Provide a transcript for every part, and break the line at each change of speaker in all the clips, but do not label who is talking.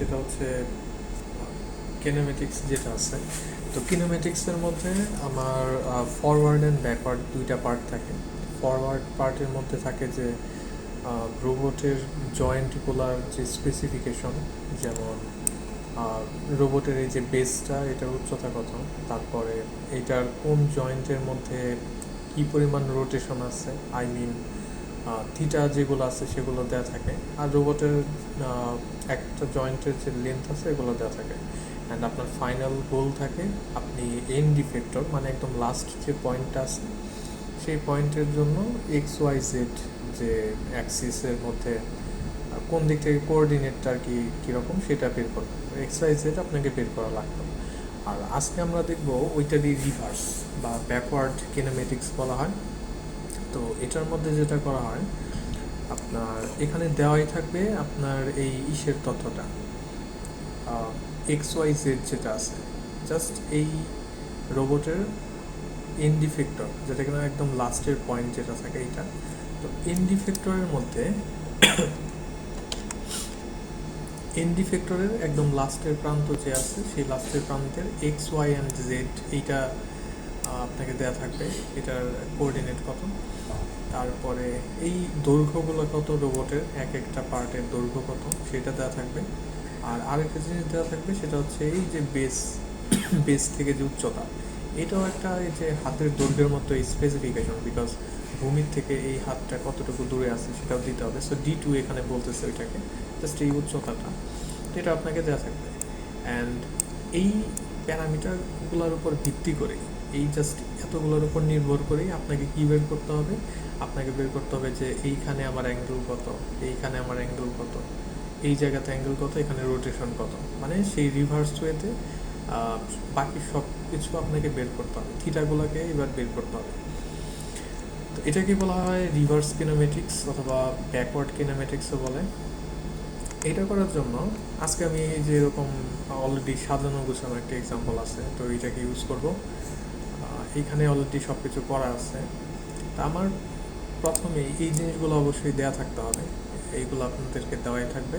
সেটা হচ্ছে কিনেমেটিক্স যেটা আছে। তো কিনেমেটিক্সের মধ্যে আমার ফরওয়ার্ড অ্যান্ড ব্যাকওয়ার্ড দুইটা পার্ট থাকে। ফরওয়ার্ড পার্টের মধ্যে থাকে যে রোবটের জয়েন্টগুলার যে স্পেসিফিকেশন, যেমন রোবটের এই যে বেসটা, এটার উচ্চতা কত, তারপরে এটার কোন জয়েন্টের মধ্যে কী পরিমাণ রোটেশন আছে, আই মিন থিটা যেগুলো আছে সেগুলো দেওয়া থাকে। আর রোবটের একটা জয়েন্টের যে লেন্থ আছে এগুলো দেওয়া থাকে। অ্যান্ড আপনার ফাইনাল গোল থাকে, আপনি এন্ড ইফেক্টর মানে একদম লাস্ট যে পয়েন্টটা আছে সেই পয়েন্টের জন্য এক্স ওয়াই জেড যে অ্যাক্সিসের মধ্যে কোন দিক থেকে কোঅর্ডিনেটটা আর কি কীরকম সেটা বের করবেন। এক্স ওয়াই জেড আপনাকে বের করা লাগতো। আর আজকে আমরা দেখব ওইটারই রিভার্স বা ব্যাকওয়ার্ড কিনেমেটিক্স বলা হয়। তো এটার মধ্যে যেটা করা হয়, আপনার এখানে দেওয়াই থাকবে আপনার এই ইসের তথ্যটা, এক্স ওয়াই জেড যেটা আছে, জাস্ট এই রোবটের এন্ড ইফেক্টর যেটা কিনা একদম লাস্টের পয়েন্ট যেটা থাকে এইটা। তো এন্ড ইফেক্টরের মধ্যে এন্ড ইফেক্টরের একদম লাস্টের প্রান্ত যে আছে সেই লাস্টের প্রান্তের এক্স ওয়াই অ্যান্ড জেড এইটা আপনাকে দেওয়া থাকবে, এটার কোঅর্ডিনেট কত, তারপরে এই দৈর্ঘ্যগুলো কত, রোবটের এক একটা পার্টের দৈর্ঘ্য কত সেটা দেওয়া থাকবে। আর আরেকটা জিনিস দেওয়া থাকবে সেটা হচ্ছে এই যে বেস থেকে যে উচ্চতা, এটাও একটা এই যে হাতের দৈর্ঘ্যের মতো এই স্পেসিফিকেশন, বিকজ ভূমির থেকে এই হাতটা কতটুকু দূরে আছে সেটাও দিতে হবে। সো D2 এখানে বলতেছে ওইটাকে, জাস্ট এই উচ্চতাটা, এটা আপনাকে দেওয়া থাকবে। অ্যান্ড এই প্যারামিটারগুলোর উপর ভিত্তি করে, এই জাস্ট এতগুলোর উপর নির্ভর করেই আপনাকে কী বের করতে হবে, আপনাকে বের করতে হবে যে এইখানে আমার অ্যাঙ্গেল কত, এইখানে আমার অ্যাঙ্গেল কত, এই জায়গাতে অ্যাঙ্গেল কত, এখানে রোটেশন কত, মানে সেই রিভার্স ওয়েতে বাকি সব কিছু আপনাকে বের করতে হবে, থিটাগুলোকে এবার বের করতে হবে। তো এটাকে বলা হয় রিভার্স কিনেমেটিক্স অথবা ব্যাকওয়ার্ড কিনেমেটিক্সও বলে। এটা করার জন্য আজকে আমি এই যে এরকম অলরেডি সাজানো গোছানো একটা এক্সাম্পল আছে, তো এইটাকে ইউজ করব। এইখানে অলরেডি সব কিছু করা আছে। তা আমার প্রথমে এই জিনিসগুলো অবশ্যই দেওয়া থাকতে হবে, এইগুলো আপনাদেরকে দেওয়াই থাকবে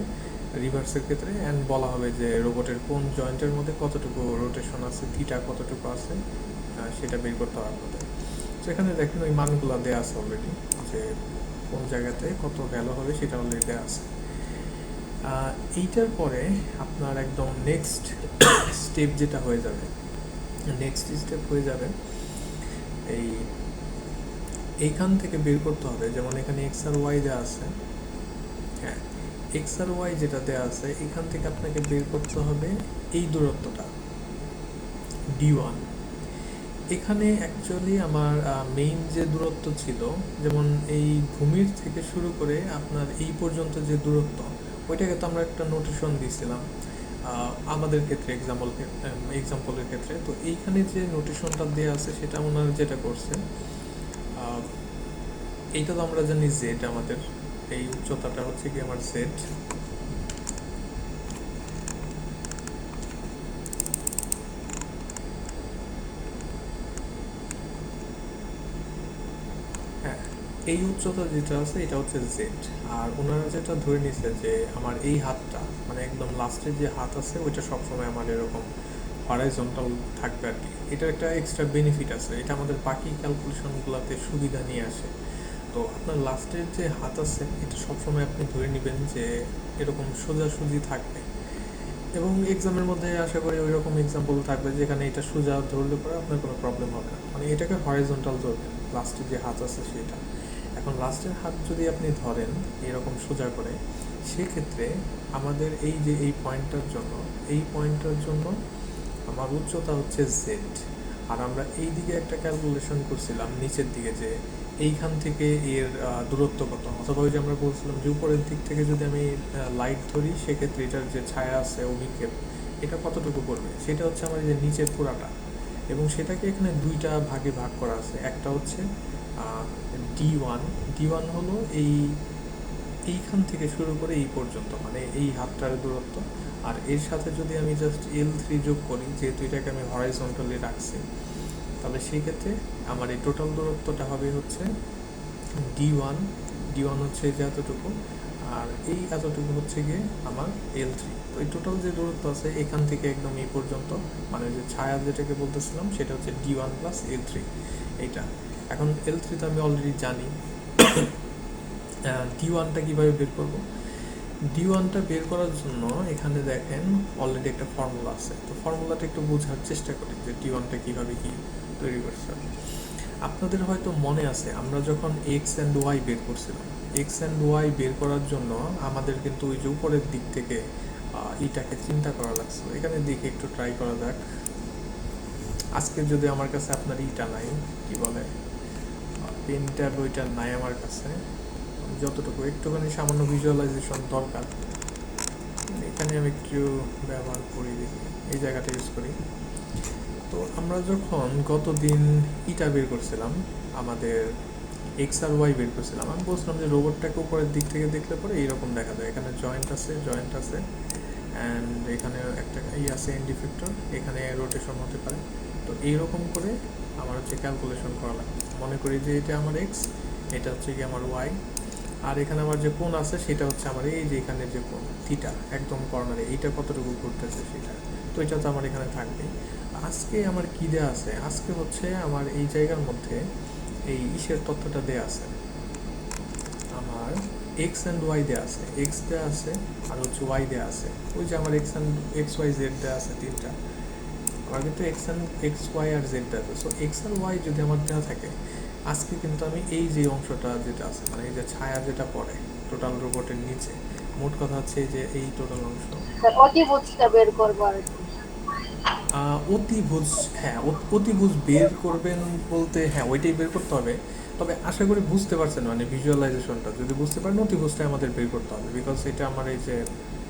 রিভার্সের ক্ষেত্রে। অ্যান্ড বলা হবে যে রোবটের কোন জয়েন্টের মধ্যে কতটুকু রোটেশন আছে, থিটা কতটুকু আছে, সেটা বের করতে হবে আপনাদের। তো এখানে দেখেন ওই মানগুলো দেওয়া আছে অলরেডি, যে কোন জায়গাতে কত ভ্যালু হবে সেটা অলরেডি দেওয়া আছে। এইটার পরে আপনার একদম নেক্সট স্টেপ যেটা হয়ে যাবে, এইখান থেকে বের করতে হবে, যেমন এখানে এক্স আর ওয়াই দেওয়া আছে, হ্যাঁ এক্স আর ওয়াই যেটা দেওয়া আছে এখান থেকে আপনাকে বের করতে হবে এই দূরত্বটা D1। এখানে অ্যাকচুয়ালি আমার মেইন যে দূরত্ব ছিল, যেমন এই ভূমির থেকে শুরু করে আপনার এই পর্যন্ত যে দূরত্ব, ওইটাকে তো আমরা একটা নোটেশন দিয়েছিলাম আমাদের ক্ষেত্রে এক্সাম্পলের ক্ষেত্রে। তো এইখানে যে নোটেশনটা দেওয়া আছে সেটা ওনার যেটা করছে, এইটা তো আমরা জানি জেড, আমাদের এই উচ্চতাটা হচ্ছে কি আমার জেড। হ্যাঁ, এই উচ্চতা যেটা আছে এটা হচ্ছে জেড। আর ওনারা যেটা ধরে নিছে যে আমার এই হাতটা মানে একদম লাস্টের যে হাত আছে ওইটা সবসময় আমার এরকম হরাইজন্টাল থাকবে আর কি। এটার একটা এক্সট্রা বেনিফিট আছে, এটা আমাদের বাকি ক্যালকুলেশনগুলোতে সুবিধা নিয়ে আসে। তো আপনার লাস্টের যে হাত আছে এটা সবসময় আপনি ধরে নেবেন যে এরকম সোজাসুজি থাকবে, এবং এক্সামের মধ্যে আশা করি ওই রকম এক্সাম্পল থাকবে যেখানে এটা সোজা ধরলে পরে আপনার কোনো প্রবলেম হবে না, মানে এটাকে হরাইজন্টাল ধরবেন লাস্টের যে হাত আছে সেটা। এখন লাস্টের হাত যদি আপনি ধরেন এরকম সোজা করে, সেক্ষেত্রে আমাদের এই যে এই পয়েন্টটার জন্য আমার উচ্চতা হচ্ছে জেড। আর আমরা এই দিকে একটা ক্যালকুলেশন করছিলাম নিচের দিকে, যে এইখান থেকে এর দূরত্ব কত, অথবা ওই যে আমরা বলছিলাম যে উপরের দিক থেকে যদি আমি লাইট ধরি সেক্ষেত্রে এটার যে ছায়া আছে অভিক্ষেপ এটা কতটুকু পড়বে, সেটা হচ্ছে আমার যে নিচের পুরাটা। এবং সেটাকে এখানে দুইটা ভাগে ভাগ করা আছে, একটা হচ্ছে D1 হলো এইখান থেকে শুরু করে এই পর্যন্ত, মানে এই হাতটার দূরত্ব। আর এর সাথে যদি আমি জাস্ট L3 যোগ করি, যেহেতু এটাকে আমি হরাইজন্টালি রাখছি, তাহলে সেই ক্ষেত্রে আমার এই টোটাল দূরত্বটা হবে হচ্ছে D1 হচ্ছে যে এতটুকু। আর এই এতটুকু হচ্ছে গিয়ে আমার L3। তো এই টোটাল যে দূরত্ব আছে এখান থেকে একদম এই পর্যন্ত, মানে যে ছায়া যেটাকে বলতেছিলাম সেটা হচ্ছে D1 প্লাস L3 এইটা। এখন L3 তো আমি অলরেডি জানি, D1টা কীভাবে বের করব? D1টা বের করার জন্য এখানে দেখেন অলরেডি একটা ফর্মুলা আছে। তো ফর্মুলাটা একটু বোঝার চেষ্টা করি যে D1টা কীভাবে কি তৈরি করছে। আপনাদের হয়তো মনে আছে আমরা যখন এক্স অ্যান্ড ওয়াই বের করছিলাম, এক্স অ্যান্ড ওয়াই বের করার জন্য আমাদের কিন্তু ওই যে উপরের দিক থেকে এটাকে চিন্তা করা লাগছে। এখানে দিকে একটু ট্রাই করা যাক। আজকে যদি আমার কাছে আপনার ইটা নাই, কি বলে পেনটা বইটা নাই আমার কাছে, যতটুকু একটুখানি সামান্য ভিজুয়ালাইজেশন দরকার, এখানে আমি একটু ব্যবহার করি, দেখি এই জায়গাটা ইউজ করি। তো আমরা যখন গতদিন ইটা বের করছিলাম, আমাদের এক্স আর ওয়াই বের করছিলাম, আমি বলছিলাম যে রোবটটাকে উপরের দিক থেকে দেখলে পরে এইরকম দেখা যায়। এখানে জয়েন্ট আছে অ্যান্ড এখানে একটা আছে এন্ড ইফেক্টর, এখানে রোটেশন হতে পারে। তো এইরকম করে আমার হচ্ছে ক্যালকুলেশন করা লাগে। মনে করি যে এটা আমার এক্স, এটা হচ্ছে কি আমার ওয়াই, আর এখানে আমার যে কোণ আছে সেটা হচ্ছে আমার এই যে এখানে যে কোণ থিটা একদম কর্নারে, এইটা কতটুকু ঘুরতেছে সেটা। তো এটা তো আমার এখানে থাকবে। আজকে আমার কী দেওয়া আছে? আজকে হচ্ছে আমার এই জায়গার মধ্যে এই ইসের তথ্যটা দেওয়া আছে, আমার এক্স অ্যান্ড ওয়াই দেওয়া আছে, এক্স দেওয়া আছে আর হচ্ছে ওয়াই দেওয়া আছে। ওই যে আমার এক্স ওয়াই জেড দেওয়া আছে তিনটা, আমার কিন্তু এক্স ওয়াই আর জেড দেওয়া আছে। সো এক্স আর ওয়াই যদি আমার দেওয়া থাকে, আজকে কিন্তু আমি এই যে অংশটা যেটা আছে, মানে এই যে ছায়া যেটা পড়ে টোটাল রোবটের নিচে, মোট কথা হচ্ছে যে এই টোটাল অংশ
অতিভুজটা বের করবো আর কি।
অতিভুজ, হ্যাঁ অতিভুজ বের করবেন বলতে হ্যাঁ ওইটাই বের করতে হবে। তবে আশা করি বুঝতে পারছেন, মানে ভিজুয়ালাইজেশনটা যদি বুঝতে পারেন অতিভুজটাই আমাদের বের করতে হবে, বিকজ এটা আমার এই যে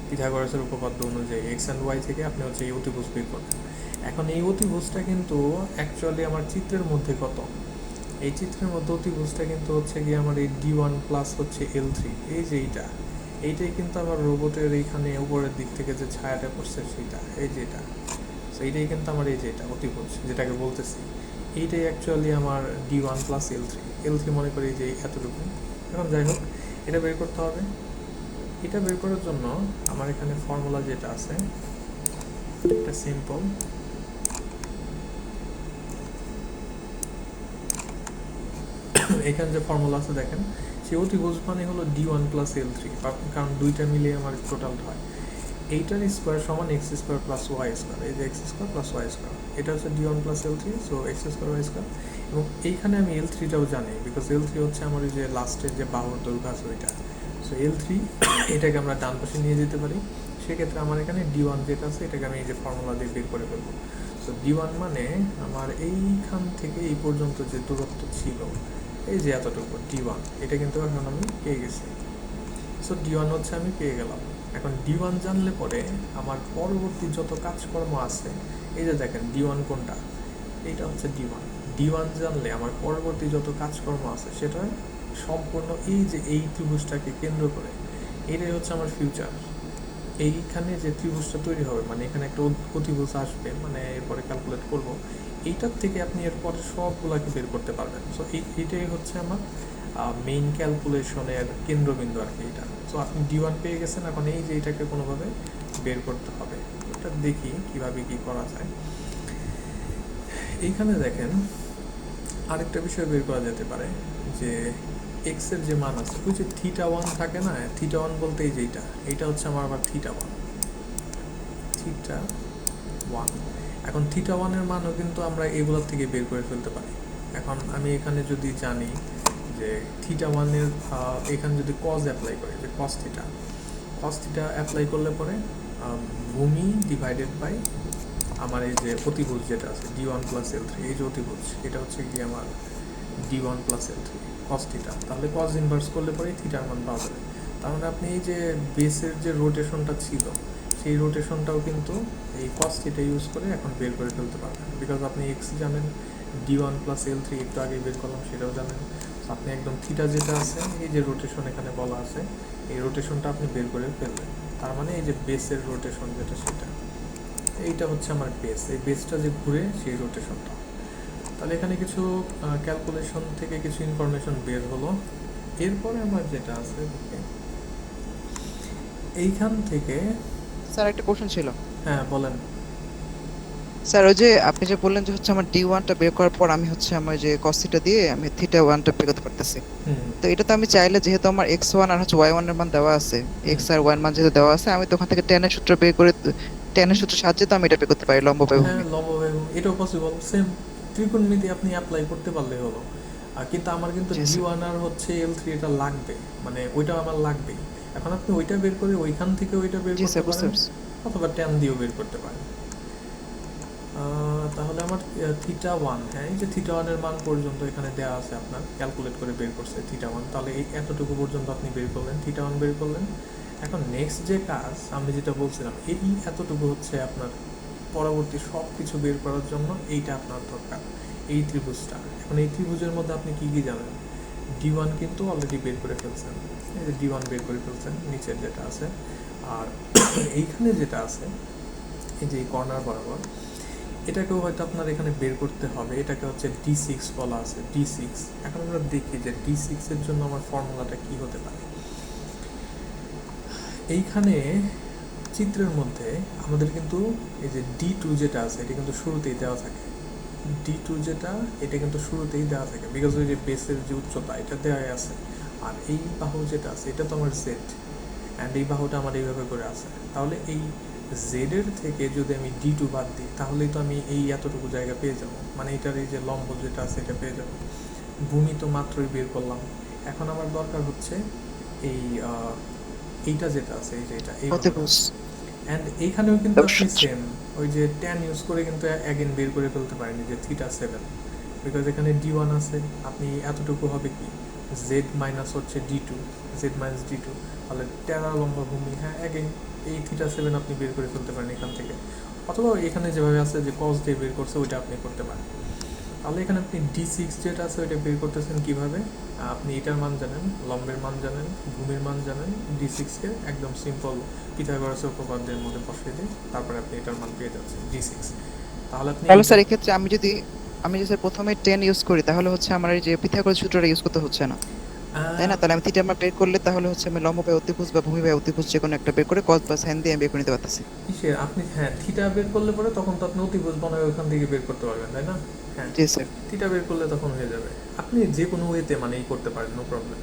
পিথাগোরাসের উপপাদ্য অনুযায়ী এক্স অ্যান্ড ওয়াই থেকে আপনি হচ্ছে এই অতিভুজ বের করবেন। এখন এই অতিভুজটা কিন্তু অ্যাকচুয়ালি আমার চিত্রের মধ্যে কত, এই চিত্রের মধ্যে অতিভুজটা কিন্তু হচ্ছে গিয়ে আমার এই D1 প্লাস হচ্ছে L3, এই যে এইটাই কিন্তু আমার রোবটের এইখানে উপরের দিক থেকে যে ছায়াটা পড়ছে সেইটা, এই যে এটা। সো এইটাই কিন্তু আমার এই যে এটা অতিভুজ যেটাকে বলতেছি, এইটাই অ্যাকচুয়ালি আমার D1 প্লাস L3 মনে করি যে এতটুকু। এখন যাই হোক, এটা বের করতে হবে। এটা বের করার জন্য আমার এখানে ফর্মুলা যেটা আছে এটা সিম্পল। এখানে যে ফর্মুলা আছে দেখেন, সেই অতিভুজ মানে হলো D1 প্লাস L3, কারণ দুইটা মিলিয়ে আমার টোটাল হয়। এইটার স্কোয়ার সমান x square plus y square, এই যে x square plus y square, এটা হচ্ছে D1 plus L3, so x square y square. এবং এইখানে আমি L3টাও জানি, বিকজ L3 হচ্ছে আমার ওই যে লাস্টের যে বাহুর দৈর্ঘ্য আছে ওইটা। সো L3 এটাকে আমরা ডান পাশে নিয়ে যেতে পারি, সেক্ষেত্রে আমার এখানে D1 যেটা আছে এটাকে আমি এই যে ফর্মুলা দিয়ে বের করে ফেলবো। সো D1 মানে আমার এইখান থেকে এই পর্যন্ত যে দূরত্ব ছিল, এই যে এতটুকু D1, এটা কিন্তু এখন আমি পেয়ে গেছি। সো D1 হচ্ছে আমি পেয়ে গেলাম। এখন D1 জানলে পরে আমার পরবর্তী যত কাজকর্ম আছে, এই যে দেখেন D1 কোনটা, এইটা হচ্ছে D1 জানলে আমার পরবর্তী যত কাজকর্ম আছে সেটা সম্পূর্ণ এই যে এই ত্রিভুজটাকে কেন্দ্র করে, এটাই হচ্ছে আমার ফিউচার। এইখানে যে ত্রিভুজটা তৈরি হবে, মানে এখানে একটা অতিভুজ আসবে, মানে এরপরে ক্যালকুলেট করব, এইটার থেকে আপনি এরপরে সবগুলাকে বের করতে পারবেন। সো এইটাই হচ্ছে আমার মেইন ক্যালকুলেশনের কেন্দ্রবিন্দু আর কি এটা। সো আপনি D1 পেয়ে গেছেন, এখন এই যে এটাকে কোনোভাবে বের করতে হবে। ওটা দেখি কিভাবে কি করা যায়। এইখানে দেখেন আরেকটা বিষয় বের করা যেতে পারে, যে এক্সের যে মান আছে, ওই যে θ1 থাকে না, θ1 বলতে এই যে এইটা হচ্ছে আমার আবার θ1। এখন θ1-এর মানও কিন্তু আমরা এগুলোর থেকে বের করে ফেলতে পারি। এখন আমি এখানে যদি জানি যে θ1-এর এখানে যদি কজ অ্যাপ্লাই করি, যে কস থিটা অ্যাপ্লাই করলে পরে ভূমি ডিভাইডেড বাই আমার এই যে অতিভুজ যেটা আছে D1 প্লাস L3, এই যে অতিভুজ এটা হচ্ছে কি আমার D1 plus L3 cos theta, তাহলে কজ ইনভার্স করলে পরে থিটার মান পাওয়া যাবে। তার মানে আপনি এই যে বেসের যে রোটেশনটা ছিল সেই রোটেশনটাও কিন্তু এই কস থিটা ইউজ করে এখন বের করে ফেলতে পারবেন, বিকজ আপনি এক্স জানেন, D1 প্লাস L3 একটু আগে বের করলাম সেটাও জানেন। আপনি একদম থিটা যেটা আছে, এই যে রোটেশন এখানে বলা আছে, এই রোটেশনটা আপনি বের করে ফেলবেন। তার মানে এই যে বেসের রোটেশন যেটা সেটা, এইটা হচ্ছে আমার বেস, এই বেসটা যে ঘুরে সেই রোটেশনটা। তাহলে এখানে কিছু ক্যালকুলেশন থেকে কিছু ইনফরমেশন বের হলো। এরপরে আমার যেটা আছে, এইখান থেকে
স্যার একটা কোশ্চেন ছিল।
হ্যাঁ বলেন।
স্যার ওই যে আপনি যে বললেন যে হচ্ছে আমার D1টা বের করার পর আমি হচ্ছে আমার যে cos θ দিয়ে আমি θ1টা বের করতে পারতেছি।
হুম
তো এটা তো আমি চাইলে যেহেতু আমার x1 আর হচ্ছে y1 এর মান দেওয়া আছে,
হুম
x আর y এর মান যেহেতু দেওয়া আছে, আমি তো ওখান থেকে tan এর সূত্র বের করে tan এর সূত্রের সাহায্যে তো আমি এটা বের করতে পারি লম্ব বাই
হ্যাঁ
ভূমি।
লব এবং এটাও পসিবল, সেম ত্রিকোণমিতি আপনি অ্যাপ্লাই করতে পারলেই হলো। কিন্তু আমার কিন্তু
জি
ডি
স্যার।
ওয়ান আর হচ্ছে L3 এটা লাগবে, মানে ওইটা আমার লাগবেই। এখন আপনি ওইটা বের করে ওইখান থেকে ওইটা বের
জি
করতে
স্যার বুঝতে
পারেন,
পারছি।
অথবা ট্যান দিয়েও বের করতে পারেন। তাহলে আমার θ1, হ্যাঁ এই যে θ1 এর মান পর্যন্ত এখানে দেওয়া আছে, আপনার ক্যালকুলেট করে বের করছে θ1, তাহলে এই এতটুকু পর্যন্ত আপনি বের করলেন, θ1 বের করলেন। এখন নেক্সট যে কাজ আমি যেটা বলছিলাম, এই এতটুকু হচ্ছে আপনার পরবর্তী সব কিছু বের করার জন্য এইটা আপনার দরকার, এই ত্রিভুজটা। এখন এই ত্রিভুজের মধ্যে আপনি কি কি জানেন? D1 কিন্তু অলরেডি বের করে ফেলছেন, এই যে D1 বের করে ফেলছেন নিচের যেটা আছে। আর এইখানে যেটা আছে, এই যে কর্নার বরাবর, এটাকেও হয়তো আপনার এখানে বের করতে হবে। এটাকে হচ্ছে D6 বলা আছে, D6। এখন আমরা দেখি যে D6 এর জন্য আমার ফর্মুলাটা কি হতে পারে। এইখানে চিত্রের মধ্যে আমাদের কিন্তু এই যে D2 যেটা আছে এটা কিন্তু শুরুতেই দেওয়া থাকে, D2 যেটা এটা কিন্তু শুরুতেই দেওয়া থাকে, বিকজ ওই যে বেসের যে উচ্চতা এটা দেওয়াই আছে। আর এই বাহু যেটা আছে এটা তো আমার জেড, অ্যান্ড এই বাহুটা আমার এইভাবে করে আছে। তাহলে এই জেডের থেকে যদি আমি D2 বাদ দিই, তাহলেই তো আমি এই এতটুকু জায়গা পেয়ে যাব, মানে এটার এই যে লম্ব যেটা আছে এটা পেয়ে যাব। ভূমি তো মাত্রই বের করলাম। এখন আমার দরকার হচ্ছে এই এইটা যেটা আছে, এই যে এটা এই বাহুটা।
অতিভুজ।
অ্যান্ড এইখানেও কিন্তু
তবে
আপনি সেম ওই যে ট্যান ইউজ করে কিন্তু অ্যাগেন বের করে ফেলতে পারেন যে θ7, বিকজ এখানে D1 আছে। আপনি এতটুকু হবে কি, জেড মাইনাস হচ্ছে D2, জেড মাইনাস D2, তাহলে ট্যান লম্বা ভূমি, হ্যাঁ অ্যাগেন এই θ7 আপনি বের করে ফেলতে পারেন এখান থেকে। অথবা এখানে যেভাবে আছে যে cos দিয়ে বের করছে ওইটা আপনি করতে পারেন। তাহলে এখানে আপনি D6 যেটা আছে ওইটা বের করতেছেন কিভাবে? আপনি এটার মান জানেন, লম্বের মান জানেন, ভূমির মান জানেন। D6-কে একদম সিম্পল পিথাগোরাসের উপপাদ্যের মধ্যে বসিয়ে দিন, তারপরে আপনি এটার মান পেয়ে যাচ্ছেন D6। তাহলে আপনি
তাহলে
এইটা
স্যার এক্ষেত্রে আমি যদি স্যার প্রথমে tan ইউজ করি তাহলে হচ্ছে আমার এই যে পিথাগোরাস সূত্রটা ইউজ করতে হচ্ছে না, তাই না? তাহলে আমি থিটা আমার বের করলে তাহলে হচ্ছে আমি লম্ব বাই অতিভুজ বা ভূমি বাই অতিভুজ যে কোনো একটা বের করে cos বা sin দিয়ে আমি বের করে নিতে পারতেছি।
কিসের আপনি, হ্যাঁ থিটা বের করলে পরে তখন তো আপনি অতিভুজ বনায় ওখান থেকে বের করতে পারবেন, তাই না? হ্যাঁ
জি স্যার।
থিটা বের করলে তখন হয়ে যাবে। আপনি যে কোনো ওয়েতে মানে করতে পারেন, নো প্রবলেম।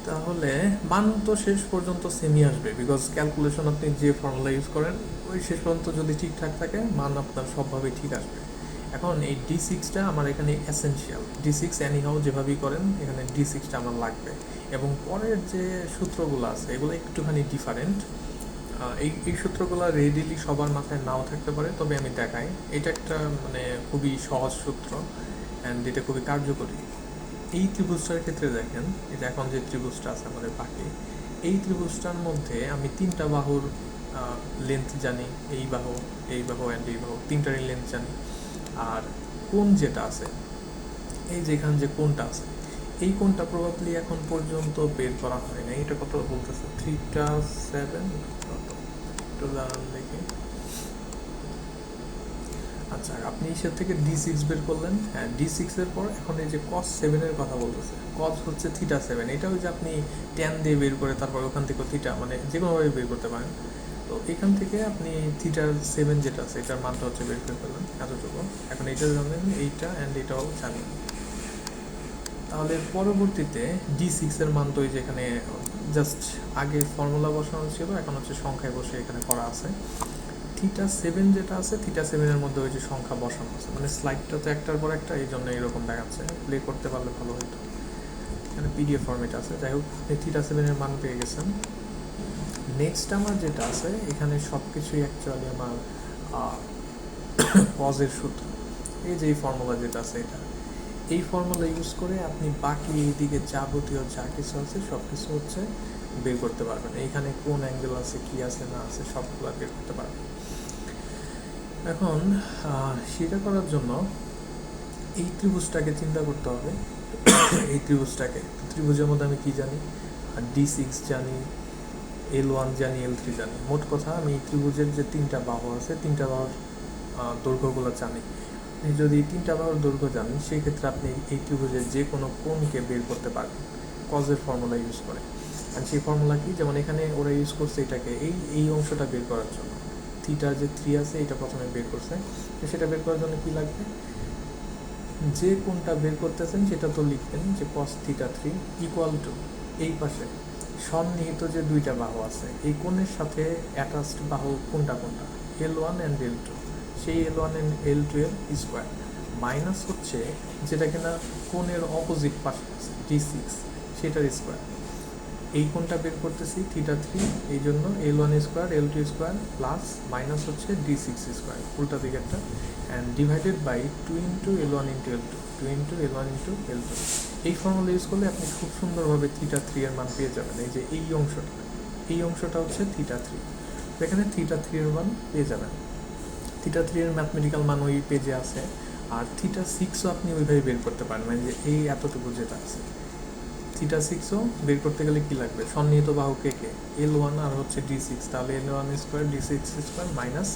তাহলে মান তো শেষ পর্যন্ত সেমই আসবে, বিকজ ক্যালকুলেশন আপনি যে ফর্মুলা ইউজ করেন ওই শেষ পর্যন্ত যদি ঠিকঠাক থাকে মান আপনার সবভাবেই ঠিক আসবে। এখন এই D6টা আমার এখানে এসেনশিয়াল, D6 এনিহাও যেভাবেই করেন এখানে D6টা আমার লাগবে। এবং পরের যে সূত্রগুলো আছে এগুলো একটুখানি ডিফারেন্ট। এই সূত্রগুলো রেডিলি সবার মাথায় নাও থাকতে পারে, তবে আমি দেখাই। এটা একটা মানে খুবই সহজ সূত্র, অ্যান্ড এটা খুবই কার্যকরী। এই ত্রিভুজটার ক্ষেত্রে দেখেন, এই যে এখন যে ত্রিভুজটা আছে আমাদের বাকি, এই ত্রিভুজটার মধ্যে আমি তিনটা বাহুর লেন্থ জানি, এই বাহু, এই বাহু অ্যান্ড এই বাহু, তিনটারই লেন্থ জানি। আর কোণ যেটা আছে, এই যে এখানে যে কোণটা আছে, এই কোণটা প্রবাবলি এখন পর্যন্ত বের করা হয় না। এটা কত বলতেছে, θ7 কত, একটু দাঁড়ান দেখি। আচ্ছা আপনি ইসের থেকে D6 বের করলেন, হ্যাঁ D6 এর পর এখন এই যে cos7 এর কথা বলতেছে, cos হচ্ছে θ7, এটা ওই যে আপনি tan দিয়ে বের করে তারপর ওখান থেকে থিটা মানে যে কোনোভাবে বের করতে পারেন। তো এখান থেকে আপনি θ7 যেটা আছে এটার মানটা হচ্ছে বের করে ফেললেন এতটুকু। এখন এটা জানেন, এইটা অ্যান্ড এটাও জানেন। তাহলে পরবর্তীতে D6 এর মান তো ওই যে এখানে জাস্ট আগে ফর্মুলা বসানো ছিল, এখন হচ্ছে সংখ্যায় বসে এখানে করা আছে। θ7 যেটা আছে, θ7 এর মধ্যে ওই যে সংখ্যা বসানো আছে, মানে স্লাইডটা তো একটার পর একটা, এই জন্য এরকম দেখাচ্ছে। প্লে করতে পারলে ভালো হতো, এখানে পিডিএফ ফরম্যাট আছে। যাই হোক আপনি θ7 এর মান পেয়ে গেছেন। নেক্সট আমার যেটা আছে এখানে সব কিছুই অ্যাকচুয়ালি আমার কজের সূত্র, এই যে এই ফর্মুলা যেটা আছে এটা, এই ফর্মুলা ইউজ করে আপনি বাকি এইদিকে যাবতীয় যা কিছু আছে সব কিছু হচ্ছে বের করতে পারবেন। এইখানে কোন অ্যাঙ্গেল আছে, কি আছে না আছে, সবগুলো বের করতে পারবেন। এখন সেটা করার জন্য এই ত্রিভুজটাকে চিন্তা করতে হবে। এই ত্রিভুজের মধ্যে আমি কি জানি, D6 জানি, L1 জানি, L3 জানি। মোট কথা আমি ত্রিভুজের যে তিনটা বাহু আছে, তিনটা বাহুর দৈর্ঘ্যগুলো জানি। আপনি যদি তিনটা বাহুর দৈর্ঘ্য জানেন সেই ক্ষেত্রে আপনি এই ত্রিভুজের যে কোনো কোণকে বের করতে পারবেন কজের ফর্মুলা ইউজ করে। আর সেই ফর্মুলা কি, যেমন এখানে ওরা ইউজ করছে এটাকে এই অংশটা বের করার জন্য, থিটা যে 3 আছে এটা প্রথমে বের করছে, তো সেটা বের করার জন্য কি লাগবে, যে কোনটা বের করতেছেন সেটা তো লিখবেন যে cos থিটা 3 ইকুয়াল টু এই পাশে সন্নিহিত যে দুইটা বাহু আছে এই কোণের সাথে অ্যাটাচড বাহু কোনটা কোনটা, L1 অ্যান্ড L2, সেই L1 অ্যান্ড L2 এর স্কোয়ার মাইনাস হচ্ছে যেটা কিনা কোণের অপোজিট পাশে আছে D6 সেটার স্কোয়ার, এই কোণটা বের করতেছি থিটা 3 এই জন্য L1 square L2 square plus minus হচ্ছে D6 স্কোয়ার উল্টা দিকেরটা, and divided by 2 into L1 into L2, 2 into L1 into L2। এই ফর্মুলা ইউজ করলে আপনি খুব সুন্দরভাবে থিটা 3 এর মান পেয়ে যাবেন। এই যে এই অংশটা হচ্ছে থিটা 3, তো এখানে থিটা 3 এর মান পেয়ে যাবেন। থিটা 3 এর ম্যাথমেটিক্যাল মান ওই পেজে আছে, আর থিটা 6ও আপনি ওইভাবে বের করতে পারেন, মানে যে এই এতটুকু যেটা আছে থিটা 6ও বের করতে গেলে কি লাগবে, সন্নিহিত বাহু কে কে, L1 আর হচ্ছে D6, তাহলে L1 square D6 square minus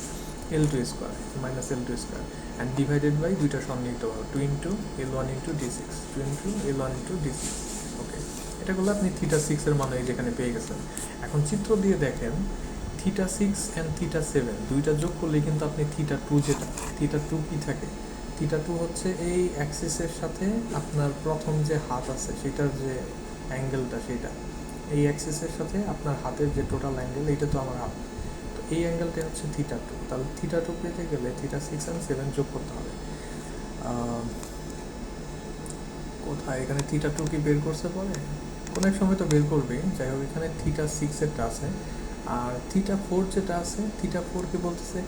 L2 square minus L2 square and divided by দুইটা সন্নিহিত বাহু 2 into L1 into D6, 2 into L1 into D6। Okay, এটা করলে আপনি থিটা 6 এর মান যেখানে পেয়ে গেছেন। এখন চিত্র দিয়ে দেখেন থিটা 6 অ্যান্ড থিটা 7 দুইটা যোগ করলে কিন্তু আপনি থিটা 2 যেটা, থিটা 2 কি থাকে, থিটা 2 হচ্ছে এই অ্যাক্সিসের সাথে আপনার প্রথম যে হাত আছে সেটার যে অ্যাঙ্গেলটা, সেটা এই অ্যাক্সিসের সাথে আপনার হাতের যে টোটাল অ্যাঙ্গেল, এইটা তো আমার হাত, তো এই অ্যাঙ্গেলটা হচ্ছে থিটা 2, তাহলে থিটা 2 পেতে গেলে থিটা 6 অ্যান্ড 7 যোগ করতে হবে। কোথায় এখানে থিটা 2 কি বের করছে পরে, কোনো এক সময় তো বের করবে, যাই হোক এখানে থিটা 6 এরটা আছে, আর থিটা 4 যেটা আছে থিটা 4 কি বলতেছে,